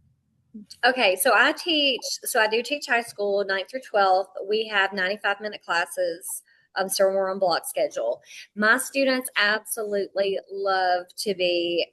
okay, so I do teach high school, 9th through 12th. We have 95-minute classes, so we're on block schedule. My students absolutely love to be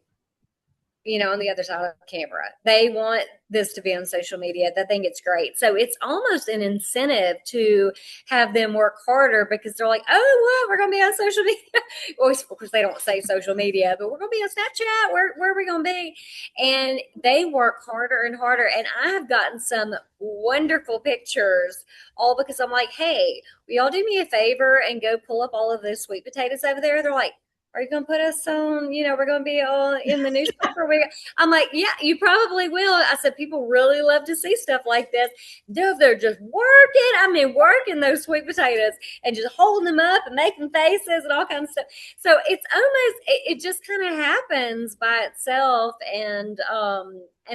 on the other side of the camera. They want this to be on social media. They think it's great. So it's almost an incentive to have them work harder because they're like, oh, well, we're going to be on social media. Well, of course, they don't say social media, but we're going to be on Snapchat. Where are we going to be? And they work harder and harder. And I have gotten some wonderful pictures all because I'm like, hey, will y'all do me a favor and go pull up all of those sweet potatoes over there? They're like, are you going to put us on, we're going to be all in the newspaper? I'm like, yeah, you probably will. I said, people really love to see stuff like this. They're just working those sweet potatoes and just holding them up and making faces and all kinds of stuff. So it's almost, it just kind of happens by itself. And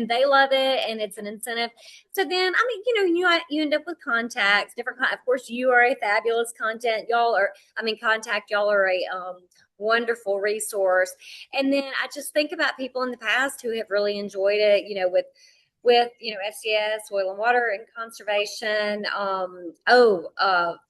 they love it, and it's an incentive. So then, you end up with contacts, of course, you are a fabulous contact. Y'all are a wonderful resource. And then I just think about people in the past who have really enjoyed it, with FCS, Soil and Water and Conservation,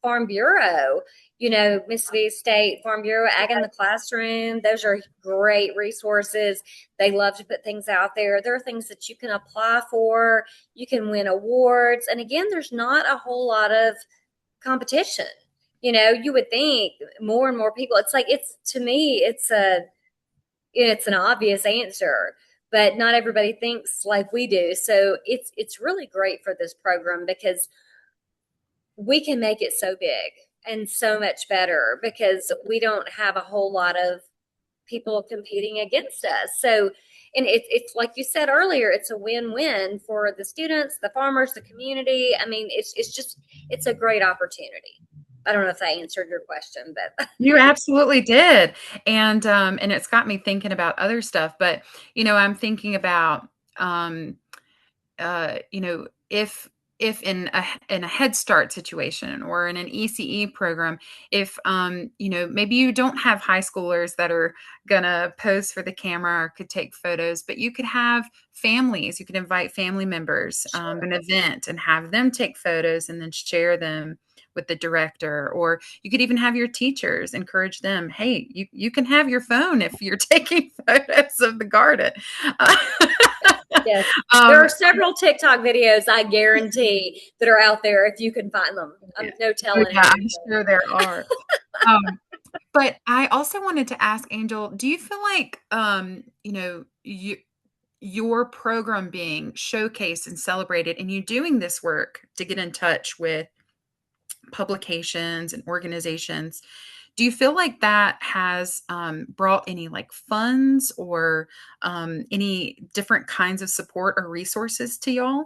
Farm Bureau, Mississippi State Farm Bureau, Ag in the Classroom. Those are great resources. They love to put things out there. There are things that you can apply for. You can win awards. And again, there's not a whole lot of competition. You would think more and more people, to me, it's an obvious answer, but not everybody thinks like we do. So it's really great for this program because we can make it so big and so much better because we don't have a whole lot of people competing against us. So, and it's like you said earlier, it's a win-win for the students, the farmers, the community. I mean, it's a great opportunity. I don't know if that answered your question, but
You absolutely did. And it's got me thinking about other stuff, but I'm thinking about if in a Head Start situation or in an ECE program, if maybe you don't have high schoolers that are gonna pose for the camera or could take photos, but you could have families. You could invite family members an event and have them take photos and then share them with the director. Or you could even have your teachers encourage them, hey, you can have your phone if you're taking photos of the garden.
yes, there are several TikTok videos, I guarantee, that are out there if you can find them. I'm no telling.
Yeah, I'm sure there are. But I also wanted to ask Angel, do you feel like your program being showcased and celebrated and you doing this work to get in touch with publications and organizations, do you feel like that has brought any like funds or any different kinds of support or resources to y'all?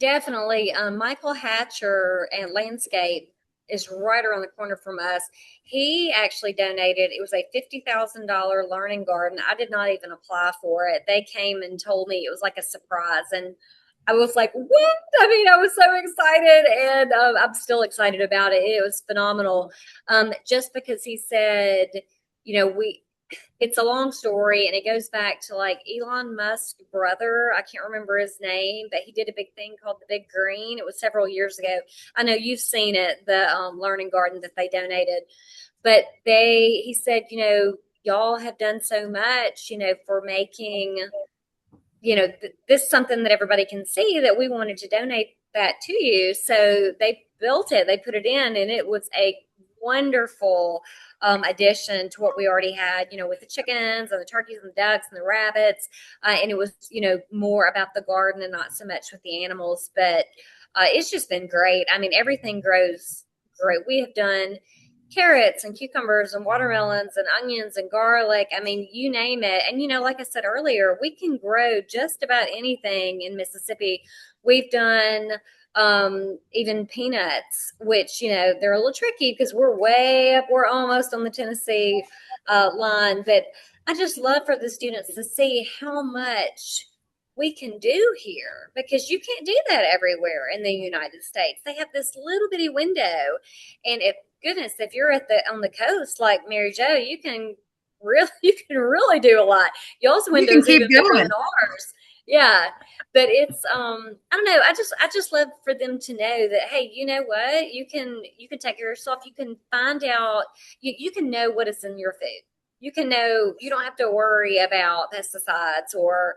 Definitely. Michael Hatcher and Landscape is right around the corner from us. He actually donated, it was a $50,000 learning garden. I did not even apply for it. They came and told me it was like a surprise. And I was like, what? I mean, I was so excited, and I'm still excited about it. It was phenomenal. Just because he said, it's a long story, and it goes back to like Elon Musk's brother. I can't remember his name, but he did a big thing called the Big Green. It was several years ago. I know you've seen it, the learning garden that they donated. But he said, y'all have done so much, for making, this is something that everybody can see, that we wanted to donate that to you. So they built it, they put it in, and it was a wonderful addition to what we already had, with the chickens and the turkeys and the ducks and the rabbits. And it was, more about the garden and not so much with the animals. But it's just been great. I mean, everything grows great. We have done carrots and cucumbers and watermelons and onions and garlic. I mean, you name it. And, like I said earlier, we can grow just about anything in Mississippi. We've done even peanuts, which, they're a little tricky because we're way up, we're almost on the Tennessee line. But I just love for the students to see how much we can do here, because you can't do that everywhere in the United States. They have this little bitty window, and if you're on the coast like Mary Jo, you can really do a lot. Y'all's
You
window
can
is
keep
even bigger
going.
than ours. Yeah. But it's I don't know, I just love for them to know that, hey, you know what, you can take care of yourself. You can find out, you can know what is in your food. You can know, you don't have to worry about pesticides or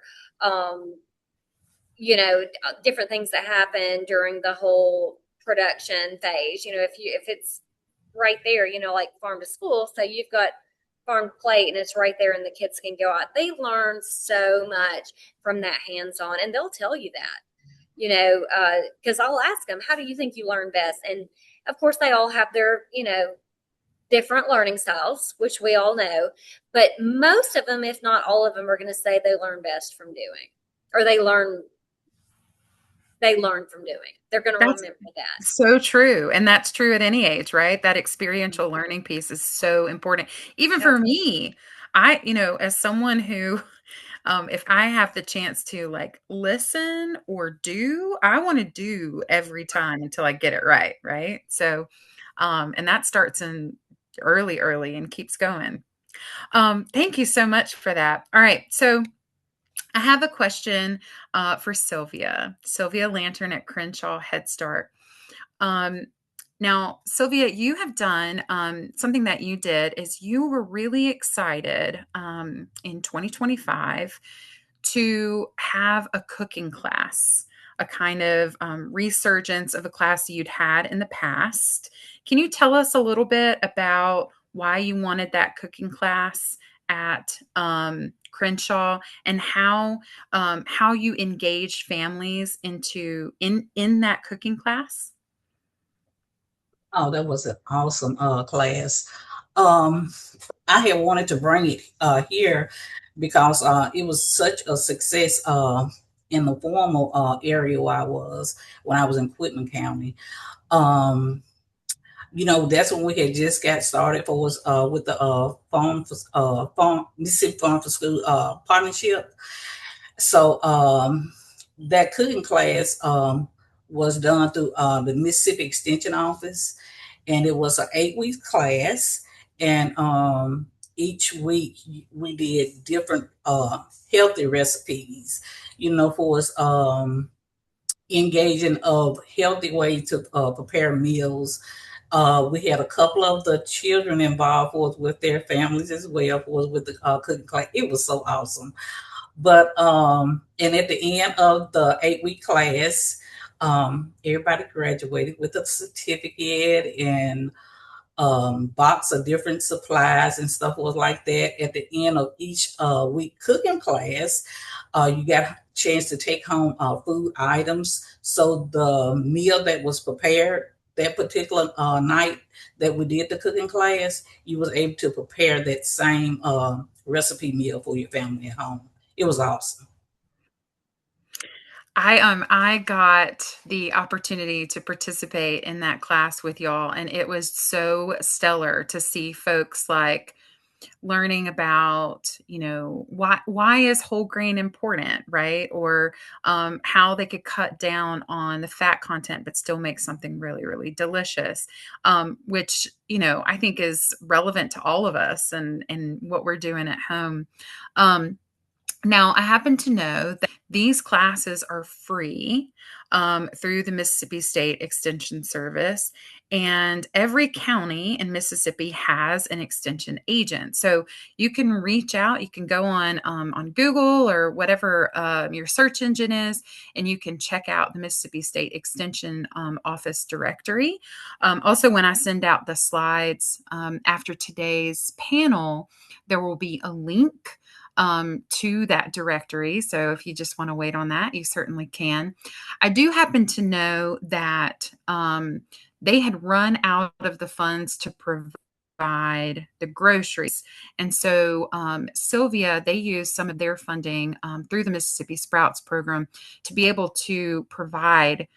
different things that happen during the whole production phase. If it's right there, like farm to school, so you've got farm to plate and it's right there and the kids can go out. They learn so much from that hands-on, and they'll tell you that, because I'll ask them, how do you think you learn best? And of course they all have their, different learning styles, which we all know, but most of them, if not all of them, are going to say they learn best from doing, or they learn from doing. They're going to
That's
remember that.
so true. And that's true at any age, right? That experiential learning piece is so important. Even for me, as someone who, if I have the chance to like listen or do, I want to do every time until I get it right. Right. So, and that starts in early and keeps going. Thank you so much for that. All right. So, I have a question for Sylvia. Sylvia Lantern at Crenshaw Head Start. Um, Now, Sylvia, you have done something that you did is you were really excited in 2025 to have a cooking class, a kind of resurgence of a class you'd had in the past. Can you tell us a little bit about why you wanted that cooking class at Crenshaw, and how you engaged families in that cooking class?
Oh, that was an awesome class. Um, I had wanted to bring it here because it was such a success in the formal area where I was when I was in Quitman County. Um, that's when we had just got started for us with the farm Mississippi Farm for School partnership. So that cooking class was done through the Mississippi Extension Office, and it was an 8 week class. And each week we did different healthy recipes, for us engaging of healthy ways to prepare meals. We had a couple of the children involved for us with their families as well for us with the cooking class. It was so awesome. But and at the end of the 8 week class, everybody graduated with a certificate and box of different supplies and stuff was like that. At the end of each week cooking class, you got a chance to take home food items. So the meal that was prepared that particular night that we did the cooking class, you was able to prepare that same recipe meal for your family at home. It was awesome.
I got the opportunity to participate in that class with y'all, and it was so stellar to see folks like learning about, why is whole grain important, right? Or how they could cut down on the fat content but still make something really, really delicious, which, I think is relevant to all of us and what we're doing at home. Now, I happen to know that these classes are free through the Mississippi State Extension Service, and every county in Mississippi has an extension agent. So you can reach out. You can go on Google or whatever your search engine is, and you can check out the Mississippi State Extension Office directory. Also, when I send out the slides after today's panel, there will be a link to that directory. So if you just want to wait on that, you certainly can. I do happen to know that they had run out of the funds to provide the groceries. And so Sylvia, they used some of their funding through the Mississippi Sprouts program to be able to provide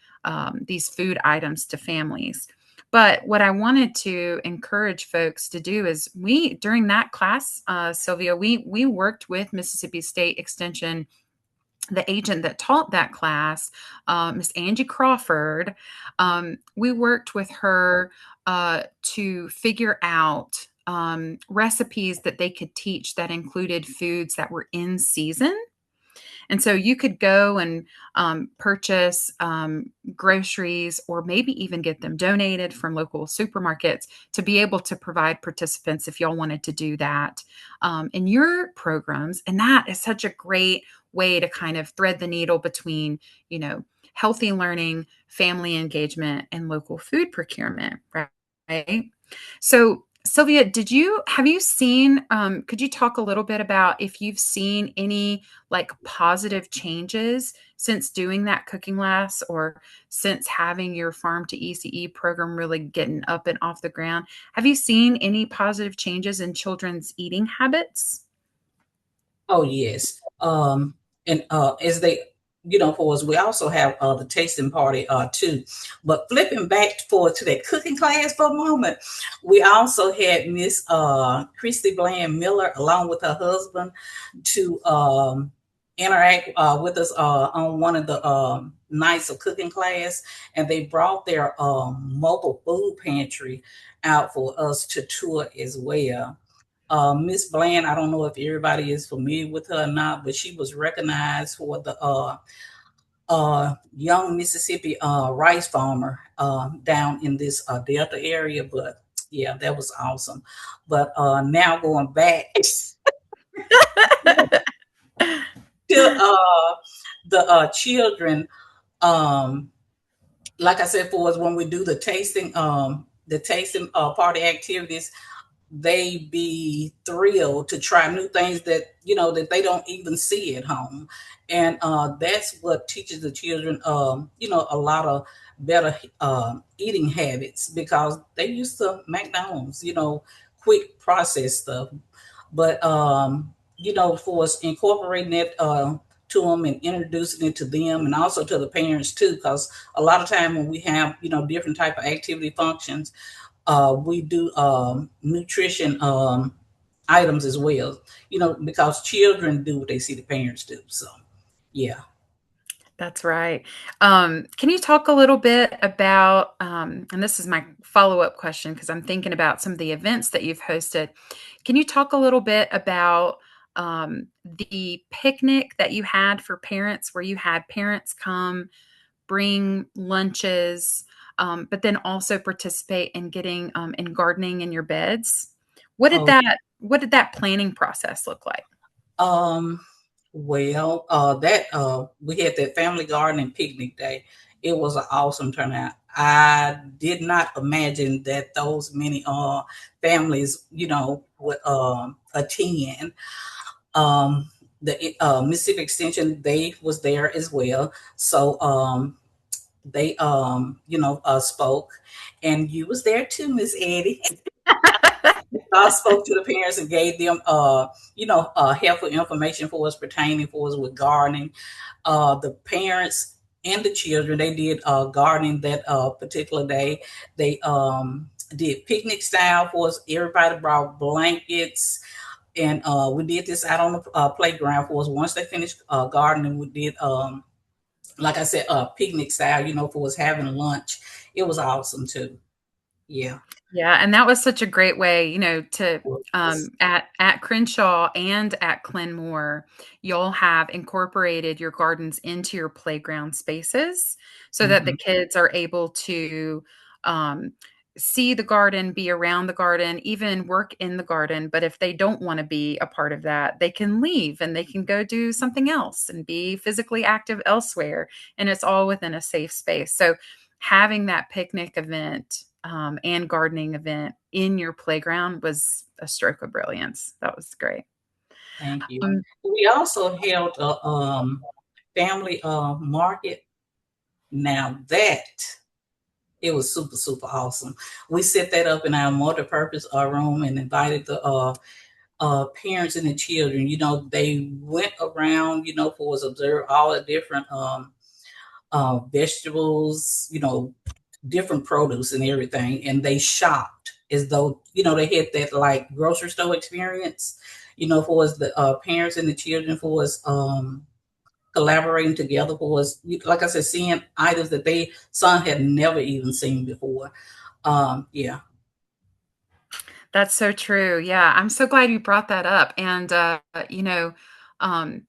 these food items to families. But what I wanted to encourage folks to do is during that class, Sylvia, we worked with Mississippi State Extension, the agent that taught that class, Miss Angie Crawford. We worked with her to figure out recipes that they could teach that included foods that were in season. And so you could go and purchase groceries or maybe even get them donated from local supermarkets to be able to provide participants if y'all wanted to do that in your programs. And that is such a great way to kind of thread the needle between, healthy learning, family engagement, and local food procurement, right? So Sylvia, have you seen, could you talk a little bit about if you've seen any like positive changes since doing that cooking class or since having your Farm to ECE program really getting up and off the ground? Have you seen any positive changes in children's eating habits?
Oh, yes. And as they, for us, we also have the tasting party too. But flipping back to that cooking class for a moment, we also had Miss Christy Bland Miller along with her husband to interact with us on one of the nights of cooking class, and they brought their mobile food pantry out for us to tour as well. Miss Bland, I don't know if everybody is familiar with her or not, but she was recognized for the young Mississippi rice farmer down in this Delta area. But yeah, that was awesome. But now going back to the children, like I said, for us when we do the tasting party activities, they be thrilled to try new things that that they don't even see at home, and that's what teaches the children a lot of better eating habits, because they used to McDonald's, quick processed stuff. But for us incorporating it to them and introducing it to them and also to the parents too, because a lot of time when we have different type of activity functions, we do nutrition items as well, because children do what they see the parents do. So, yeah.
That's right. Can you talk a little bit about, and this is my follow-up question because I'm thinking about some of the events that you've hosted. Can you talk a little bit about the picnic that you had for parents, where you had parents come, bring lunches, but then also participate in getting in gardening in your beds? What did that planning process look like?
Well, we had that family garden and picnic day. It was an awesome turnout. I did not imagine that those many families, would attend. The Mississippi Extension, they was there as well. So they spoke, and you was there too, Miss Eddie. I spoke to the parents and gave them, helpful information for us pertaining for us with gardening. The parents and the children, they did gardening that particular day. They did picnic style for us. Everybody brought blankets, and we did this out on the playground for us. Once they finished gardening, we did, like I said, picnic style, for us having lunch. It was awesome too. Yeah.
Yeah, and that was such a great way, to
Yes.
at Crenshaw and at Clen, you'll have incorporated your gardens into your playground spaces so that the
Mm-hmm.
kids are able to um, see the garden, be around the garden, even work in the garden. But if they don't want to be a part of that, they can leave and they can go do something else and be physically active elsewhere. And it's all within a safe space. So having that picnic event and gardening event in your playground was a stroke of brilliance. That was great.
Thank you.
Um,
We also held a family market. Now that it was super, super awesome. We set that up in our multi-purpose room and invited the parents and the children. They went around, for us observe all the different vegetables, different produce and everything, and they shopped as though they had that like grocery store experience. For us, the parents and the children, for us collaborating together, for us, like I said, seeing items that some had never even seen before. Yeah.
that's so true. Yeah, I'm so glad you brought that up. And um,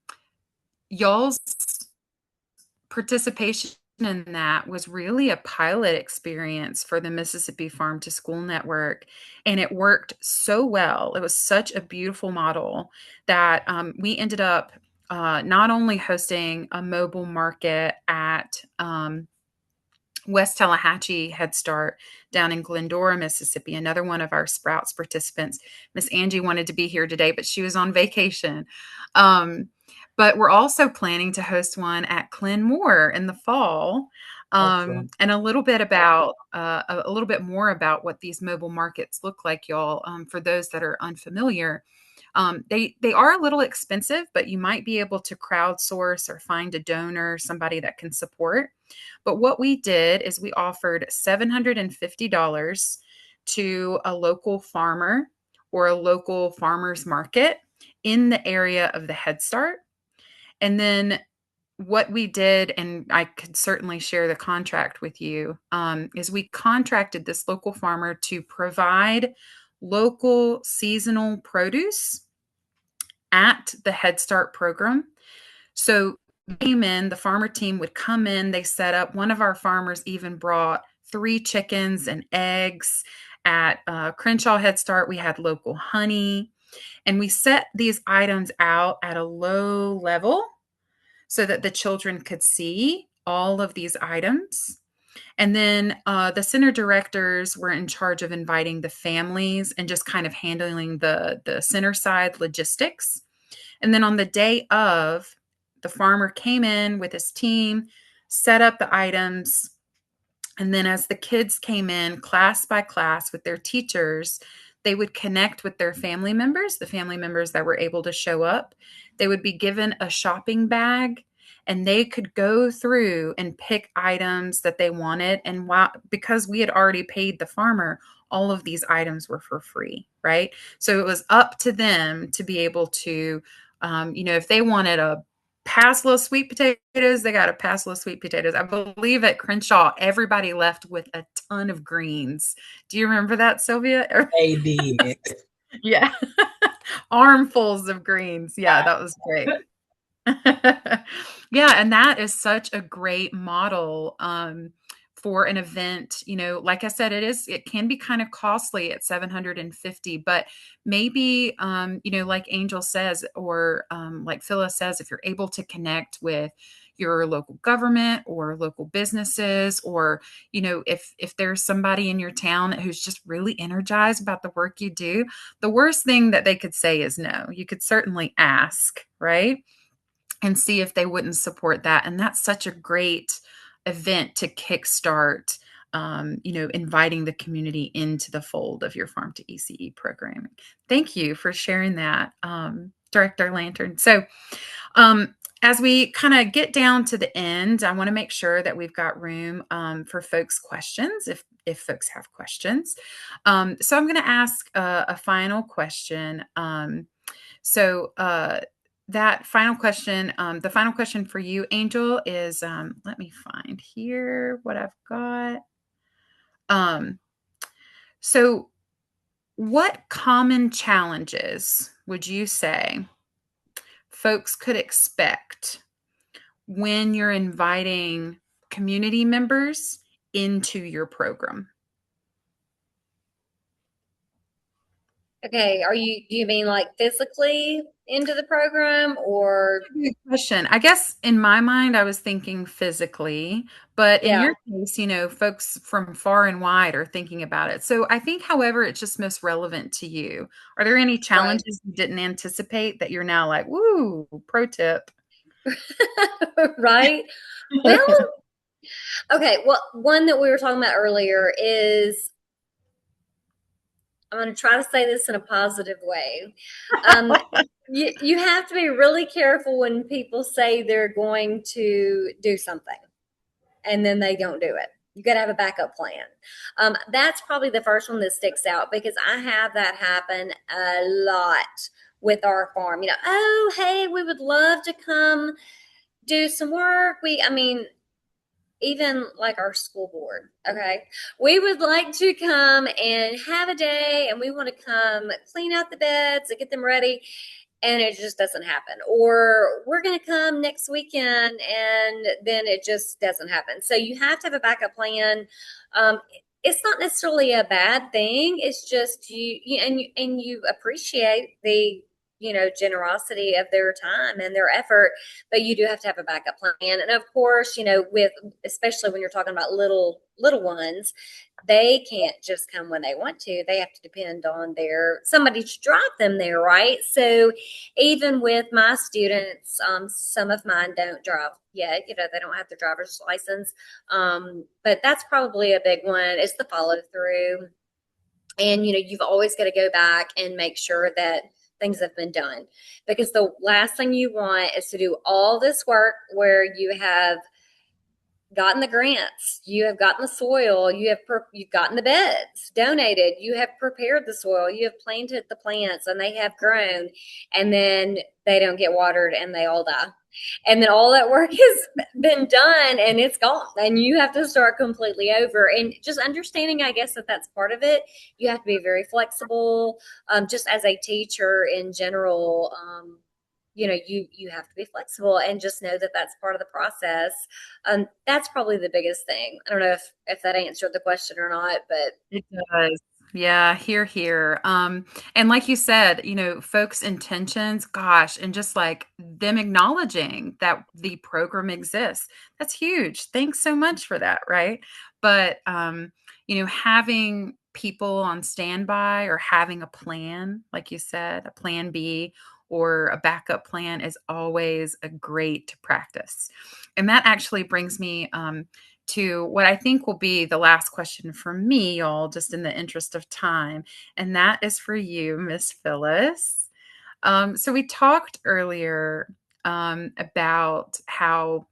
y'all's participation in that was really a pilot experience for the Mississippi Farm to School Network. And it worked so well. It was such a beautiful model that we ended up not only hosting a mobile market at West Tallahatchie Head Start down in Glendora, Mississippi. Another one of our Sprouts participants, Miss Angie, wanted to be here today, but she was on vacation. But we're also planning to host one at Clen in the fall.
Excellent.
And a little bit more about what these mobile markets look like, y'all. For those that are unfamiliar, they are a little expensive, but you might be able to crowdsource or find a donor, somebody that can support. But what we did is we offered $750 to a local farmer or a local farmer's market in the area of the Head Start. And then what we did, and I could certainly share the contract with you, is we contracted this local farmer to provide local seasonal produce at the Head Start program. So the farmer team would come in, they set up, one of our farmers even brought 3 chickens and eggs. At Crenshaw Head Start, we had local honey, and we set these items out at a low level so that the children could see all of these items. And then the center directors were in charge of inviting the families and just kind of handling the center side logistics. And then on the day of, the farmer came in with his team, set up the items. And then as the kids came in, class by class with their teachers, they would connect with their family members, the family members that were able to show up. They would be given a shopping bag and they could go through and pick items that they wanted. And because we had already paid the farmer, all of these items were for free, right? So it was up to them to be able to, if they wanted a passel of sweet potatoes, they got a passel of sweet potatoes. I believe at Crenshaw, everybody left with a ton of greens. Do you remember that, Sylvia?
They did.
Yeah. Armfuls of greens. Yeah, that was great. Yeah, and that is such a great model for an event. Like I said, it can be kind of costly at 750, but maybe like Angel says, or like Phyllis says, if you're able to connect with your local government or local businesses, or if there's somebody in your town who's just really energized about the work you do, the worst thing that they could say is no. You could certainly ask, right? And see if they wouldn't support that. And that's such a great event to kickstart, inviting the community into the fold of your Farm to ECE programming. Thank you for sharing that, Director Lantern. So as we kind of get down to the end, I want to make sure that we've got room for folks' questions. If if folks have questions. So I'm going to ask a final question. That final question, the final question for you, Angel, is let me find here what I've got. So what common challenges would you say folks could expect when you're inviting community members into your program?
Okay, do you mean like physically into the program or?
Good question. I guess in my mind, I was thinking physically, but in
Yeah,
your case, folks from far and wide are thinking about it. So I think, however, it's just most relevant to you. Are there any
right.
challenges you didn't anticipate that you're now like, woo, pro tip?
Right. Well, okay. Well, one that we were talking about earlier is, I'm going to try to say this in a positive way. You have to be really careful when people say they're going to do something and then they don't do it. You got to have a backup plan. That's probably the first one that sticks out because I have that happen a lot with our farm. Oh, hey, we would love to come do some work. I mean, even like our school board, okay, we would like to come and have a day and we want to come clean out the beds and get them ready, and it just doesn't happen. Or we're going to come next weekend and then it just doesn't happen. So you have to have a backup plan. It's not necessarily a bad thing. It's just you appreciate the generosity of their time and their effort, but you do have to have a backup plan. And of course, with especially when you're talking about little ones, they can't just come when they want to. They have to depend on somebody to drive them there, right? So even with my students, some of mine don't drive yet. They don't have their driver's license. But that's probably a big one. It's the follow through. And you've always got to go back and make sure that things have been done, because the last thing you want is to do all this work where you have gotten the grants, you have gotten the soil, you've gotten the beds donated, you have prepared the soil, you have planted the plants and they have grown, and then they don't get watered and they all die. And then all that work has been done and it's gone, and you have to start completely over. And just understanding, I guess, that that's part of it. You have to be very flexible. Just as a teacher in general, you have to be flexible and just know that that's part of the process. That's probably the biggest thing. I don't know if that answered the question or not, but
It does. Yeah, here. And like you said, folks' intentions, gosh, and just like them acknowledging that the program exists. That's huge. Thanks so much for that, right? But having people on standby or having a plan, like you said, a plan B or a backup plan is always a great practice. And that actually brings me to what I think will be the last question for me, y'all, just in the interest of time. And that is for you, Miss Phyllis. So we talked earlier about how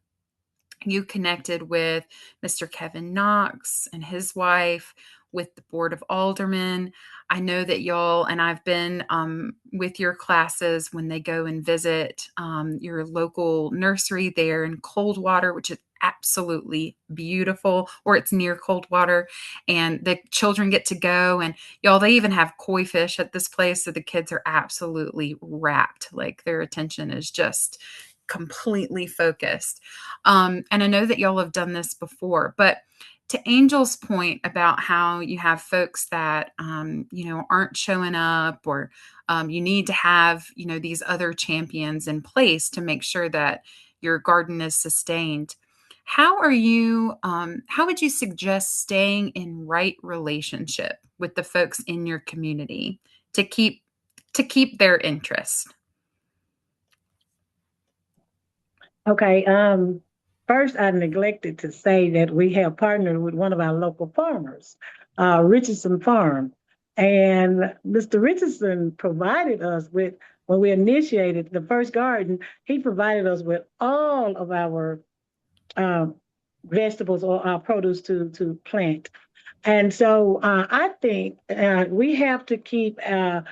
you connected with Mr. Kevin Knox and his wife, with the Board of Aldermen. I know that y'all, and I've been with your classes when they go and visit your local nursery there in Coldwater, which is absolutely beautiful, or it's near Coldwater, and the children get to go, and y'all, they even have koi fish at this place, so the kids are absolutely rapt. Like, their attention is just completely focused. And I know that y'all have done this before, but to Angel's point about how you have folks that, aren't showing up, or you need to have, these other champions in place to make sure that your garden is sustained. How would you suggest staying in right relationship with the folks in your community to keep their interest?
Okay. First, I neglected to say that we have partnered with one of our local farmers, Richardson Farm. And Mr. Richardson provided us with, when we initiated the first garden, he provided us with all of our vegetables or produce to plant. And so I think we have to keep a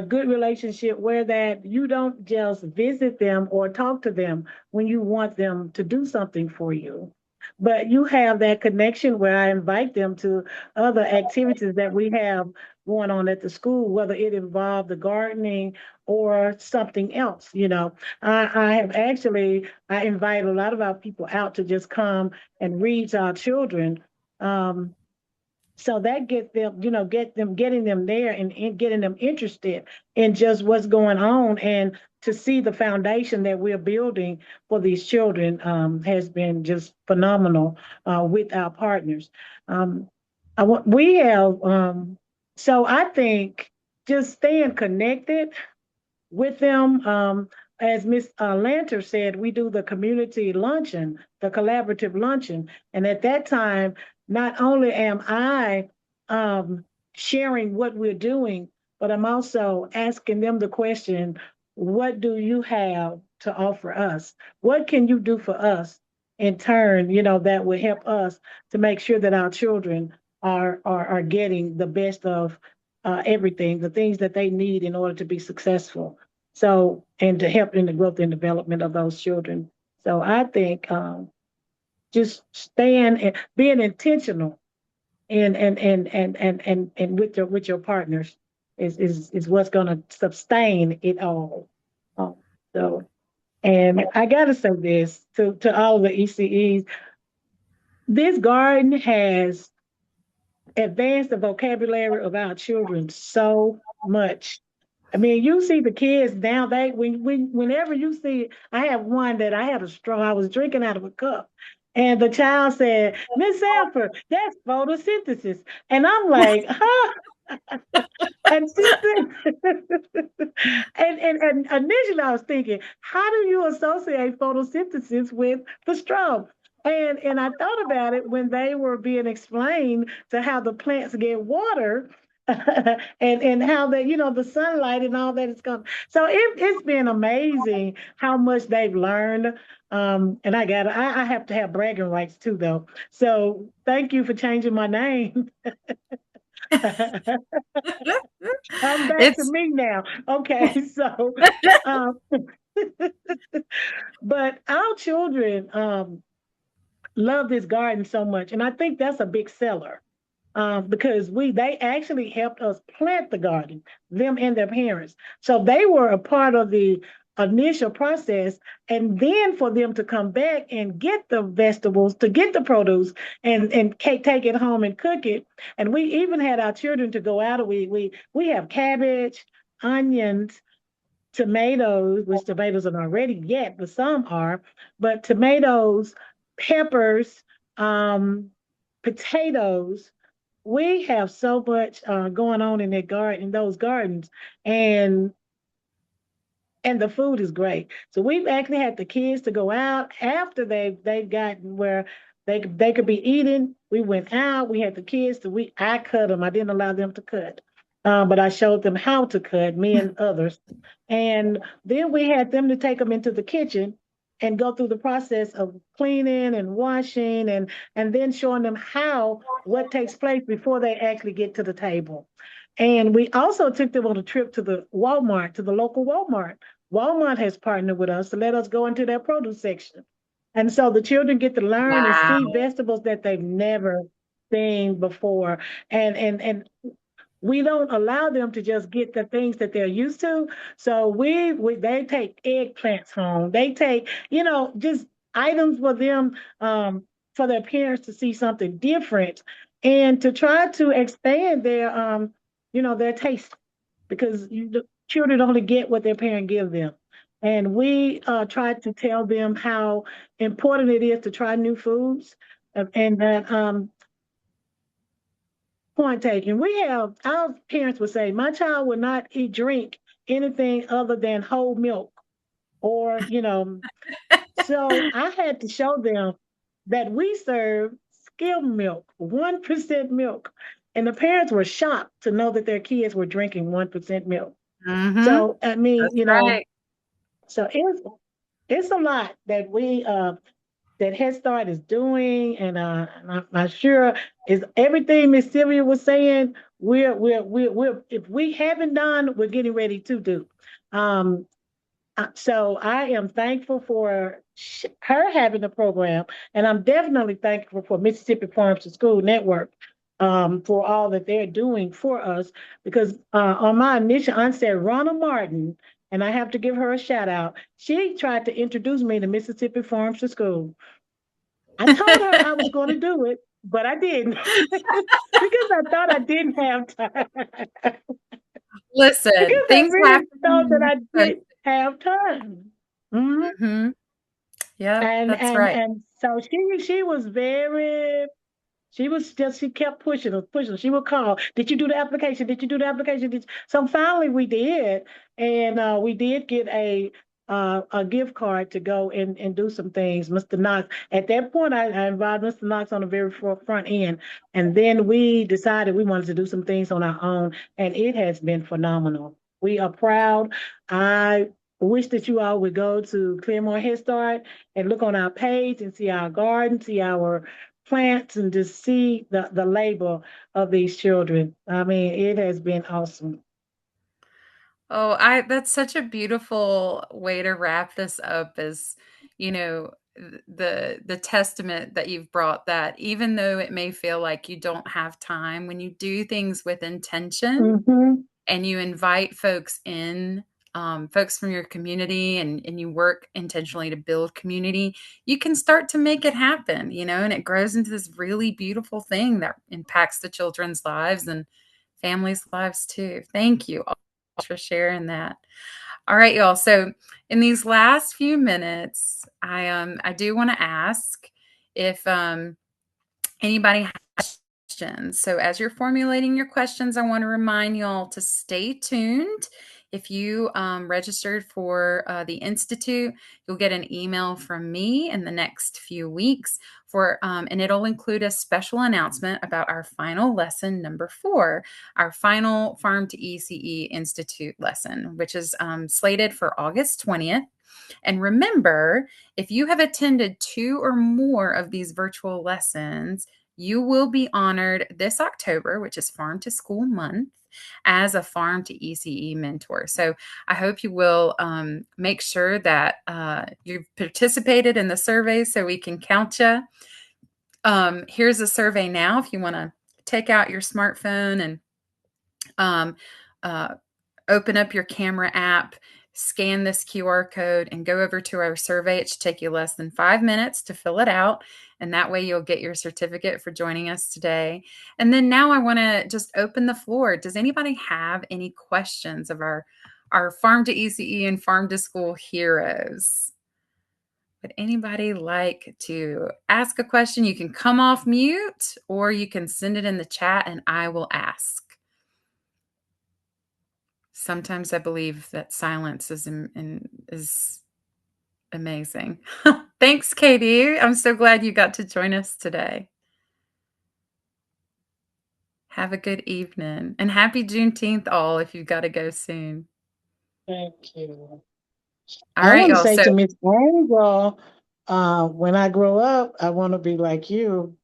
good relationship where that you don't just visit them or talk to them when you want them to do something for you, but you have that connection where I invite them to other activities that we have going on at the school, whether it involved the gardening or something else. I have actually, I invite a lot of our people out to just come and read to our children. Um, so that gets them, getting them there and getting them interested in just what's going on, and to see the foundation that we're building for these children has been just phenomenal with our partners. Um, we have, so I think just staying connected with them. As Miss Lanter said, we do the community luncheon, the collaborative luncheon. And at that time, not only am I sharing what we're doing, but I'm also asking them the question, what do you have to offer us? What can you do for us in turn, that will help us to make sure that our children are getting the best of everything, the things that they need in order to be successful. So, and to help in the growth and development of those children. So I think just staying and being intentional and with your partners is what's going to sustain it all. Um, so, and I got to say this to all the ECEs, this garden has advanced the vocabulary of our children so much. I mean, you see the kids now, whenever you see, I have one that I had a straw, I was drinking out of a cup. And the child said, Miss Sanford, that's photosynthesis. And I'm like, huh? And she said, and initially I was thinking, how do you associate photosynthesis with the straw? And I thought about it when they were being explained to how the plants get water and how that, the sunlight and all that is coming. So it's been amazing how much they've learned. And I have to have bragging rights too, though. So thank you for changing my name. I'm back to
It's
me now. Okay, so um, but our children love this garden so much, and I think that's a big seller because they actually helped us plant the garden, them and their parents. So they were a part of the initial process, and then for them to come back and get the vegetables, to get the produce, and take it home and cook it. And we even had our children to go out. We have cabbage, onions, tomatoes, which tomatoes are not ready yet, but some are. But tomatoes, peppers, potatoes, we have so much going on in that garden, in those gardens, and the food is great. So we've actually had the kids to go out after they've gotten where they could be eating. We went out. We had the kids to I cut them. I didn't allow them to cut, but I showed them how to cut, me and others, and then we had them to take them into the kitchen and go through the process of cleaning and washing and then showing them what takes place before they actually get to the table. And we also took them on a trip to the Walmart, to the local Walmart. Walmart has partnered with us to let us go into their produce section. And so the children get to learn and see
wow.
vegetables that they've never seen before. And we don't allow them to just get the things that they're used to. So they take eggplants home. They take, just items for them, for their parents to see something different and to try to expand their taste, because the children only get what their parent give them. And we try to tell them how important it is to try new foods, and that point taken. Our parents would say, my child will not drink anything other than whole milk, or. So I had to show them that we serve skim milk, 1% milk. And the parents were shocked to know that their kids were drinking 1% milk.
Mm-hmm.
So, I mean,
That's right.
so it's a lot that we that Head Start is doing, and I'm sure is everything Miss Sylvia was saying. We're if we haven't done, we're getting ready to do. Um, so I am thankful for her having the program, and I'm definitely thankful for Mississippi Farms to School Network for all that they're doing for us. Because on my initial onset, Ronna Martin, and I have to give her a shout out. She tried to introduce me to Mississippi Farms to School. I told her I was going to do it, but I didn't because I thought I didn't have time.
Listen,
Because I
things
really thought that
happen.
I didn't have time. Mhm.
Mm-hmm. Yeah,
And
that's
and
right.
and so she was very she kept pushing us, pushing us. She would call, did you do the application? Did you do the application? So finally we did. And we did get a gift card to go and do some things. Mr. Knox, at that point, I invited Mr. Knox on the very front end. And then we decided we wanted to do some things on our own. And it has been phenomenal. We are proud. I wish that you all would go to Claremore Head Start and look on our page and see our garden, see our plants, and to see the labor of these children. I mean, it has been awesome.
Oh, I that's such a beautiful way to wrap this up is, you know, the testament that you've brought that even though it may feel like you don't have time, when you do things with intention
Mm-hmm.
and you invite folks in, folks from your community and you work intentionally to build community, you can start to make it happen, and it grows into this really beautiful thing that impacts the children's lives and families' lives too. Thank you all for sharing that. All right, y'all. So in these last few minutes, I do want to ask if anybody has questions. So as you're formulating your questions, I want to remind y'all to stay tuned. If you registered for the Institute, you'll get an email from me in the next few weeks and it'll include a special announcement about our final lesson number 4, our final Farm to ECE Institute lesson, which is slated for August 20th. And remember, if you have attended 2 or more of these virtual lessons, you will be honored this October, which is Farm to School Month, as a Farm to ECE mentor. So I hope you will make sure that you've participated in the survey so we can count you. Here's a survey now if you want to take out your smartphone and um, uh, open up your camera app, scan this QR code, and go over to our survey. It should take you less than 5 minutes to fill it out. And that way you'll get your certificate for joining us today. And then now I want to just open the floor. Does anybody have any questions of our Farm to ECE and Farm to School heroes? Would anybody like to ask a question? You can come off mute or you can send it in the chat and I will ask. Sometimes I believe that silence is amazing. Thanks, Katie. I'm so glad you got to join us today. Have a good evening and happy Juneteenth, all, if you've got to go soon.
Thank you.
All
I
right,
want to
y'all.
say
So,
to Miss Angel, when I grow up, I want to be like you.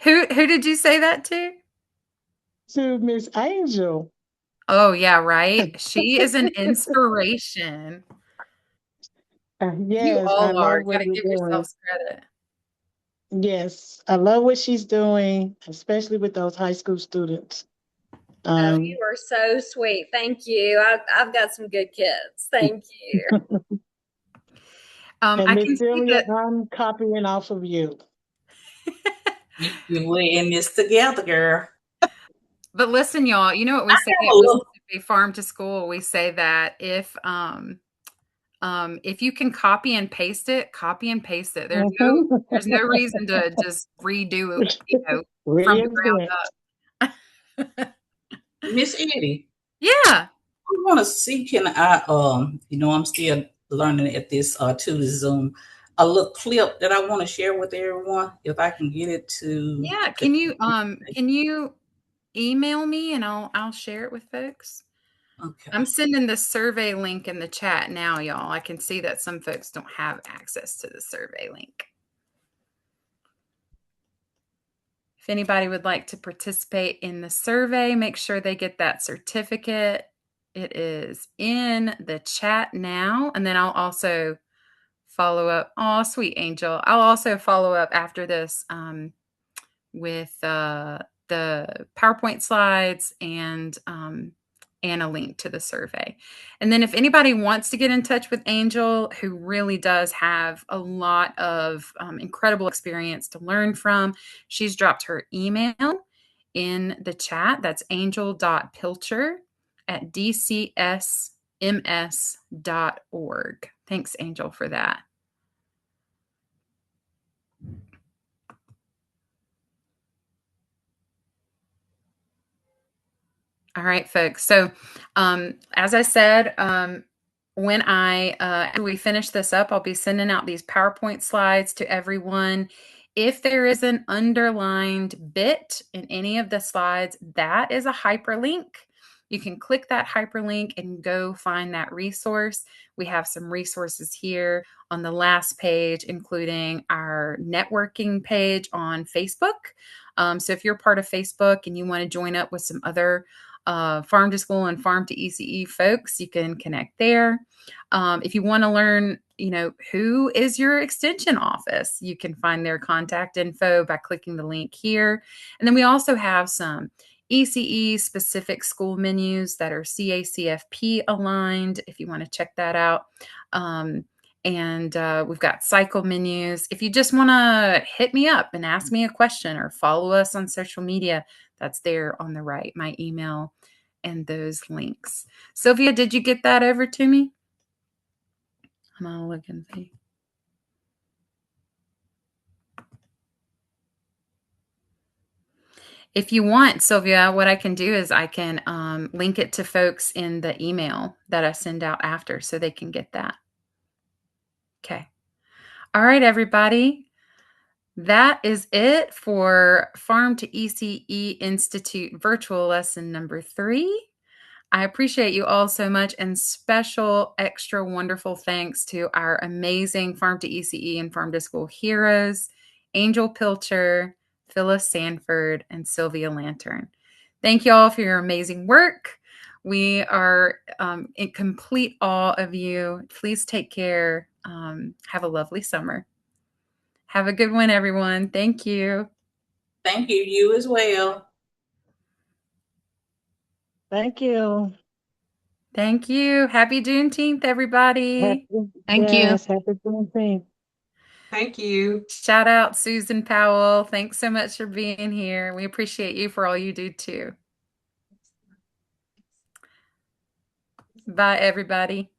who did you say that to?
To Miss Angel.
Oh, yeah, right. She is an inspiration. You
Yes, I
all are.
love
Got
what
to
you're
give
doing.
yourselves credit.
Yes, I love what she's doing, especially with those high school students.
Oh,
Um,
you are so sweet. Thank you. I've got some good kids. Thank you.
and
I can
Miss
see
Sylvia,
that.
I'm copying off of you.
We're in this together, girl.
But listen, y'all, you know what we say
Have a
at
little.
Mississippi Farm to School? We say that if you can copy and paste it, copy and paste it. There's no reason to just redo it, from the
Reinvent.
ground up.
Miss Eddie,
Yeah.
I want to see, can I, I'm still learning at this, to the Zoom, a little clip that I want to share with everyone, if I can get it to.
Yeah. Can you email me and I'll share it with folks?
Okay.
I'm sending the survey link in the chat now, y'all. I can see that some folks don't have access to the survey link. If anybody would like to participate in the survey, make sure they get that certificate. It is in the chat now. And then I'll also follow up. Oh, sweet angel. I'll also follow up after this with the PowerPoint slides and a link to the survey. And then if anybody wants to get in touch with Angel, who really does have a lot of incredible experience to learn from, she's dropped her email in the chat. That's angel.pilcher@dcsms.org. Thanks, Angel, for that. All right, folks. So, as I said, when after we finish this up, I'll be sending out these PowerPoint slides to everyone. If there is an underlined bit in any of the slides, that is a hyperlink. You can click that hyperlink and go find that resource. We have some resources here on the last page, including our networking page on Facebook. So if you're part of Facebook and you want to join up with some other farm to school and farm to ECE folks, you can connect there. If you want to learn, who is your extension office, you can find their contact info by clicking the link here. And then we also have some ECE specific school menus that are CACFP aligned, if you want to check that out. And we've got cycle menus. If you just want to hit me up and ask me a question or follow us on social media, that's there on the right, my email and those links. Sylvia, did you get that over to me? I'm gonna look and see. If you want, Sylvia, what I can do is I can link it to folks in the email that I send out after so they can get that. Okay. All right, everybody. That is it for Farm to ECE Institute virtual lesson number 3. I appreciate you all so much, and special extra wonderful thanks to our amazing Farm to ECE and Farm to School heroes, Angel Pilcher, Phyllis Sanford, and Sylvia Lantern. Thank you all for your amazing work. We are in complete awe of you. Please take care. Have a lovely summer. Have a good one, everyone. Thank you.
Thank you. You as well.
Thank you.
Thank you. Happy Juneteenth, everybody.
Thank you.
Yes, happy Juneteenth.
Thank you.
Shout out Susan Powell. Thanks so much for being here. We appreciate you for all you do too. Bye, everybody.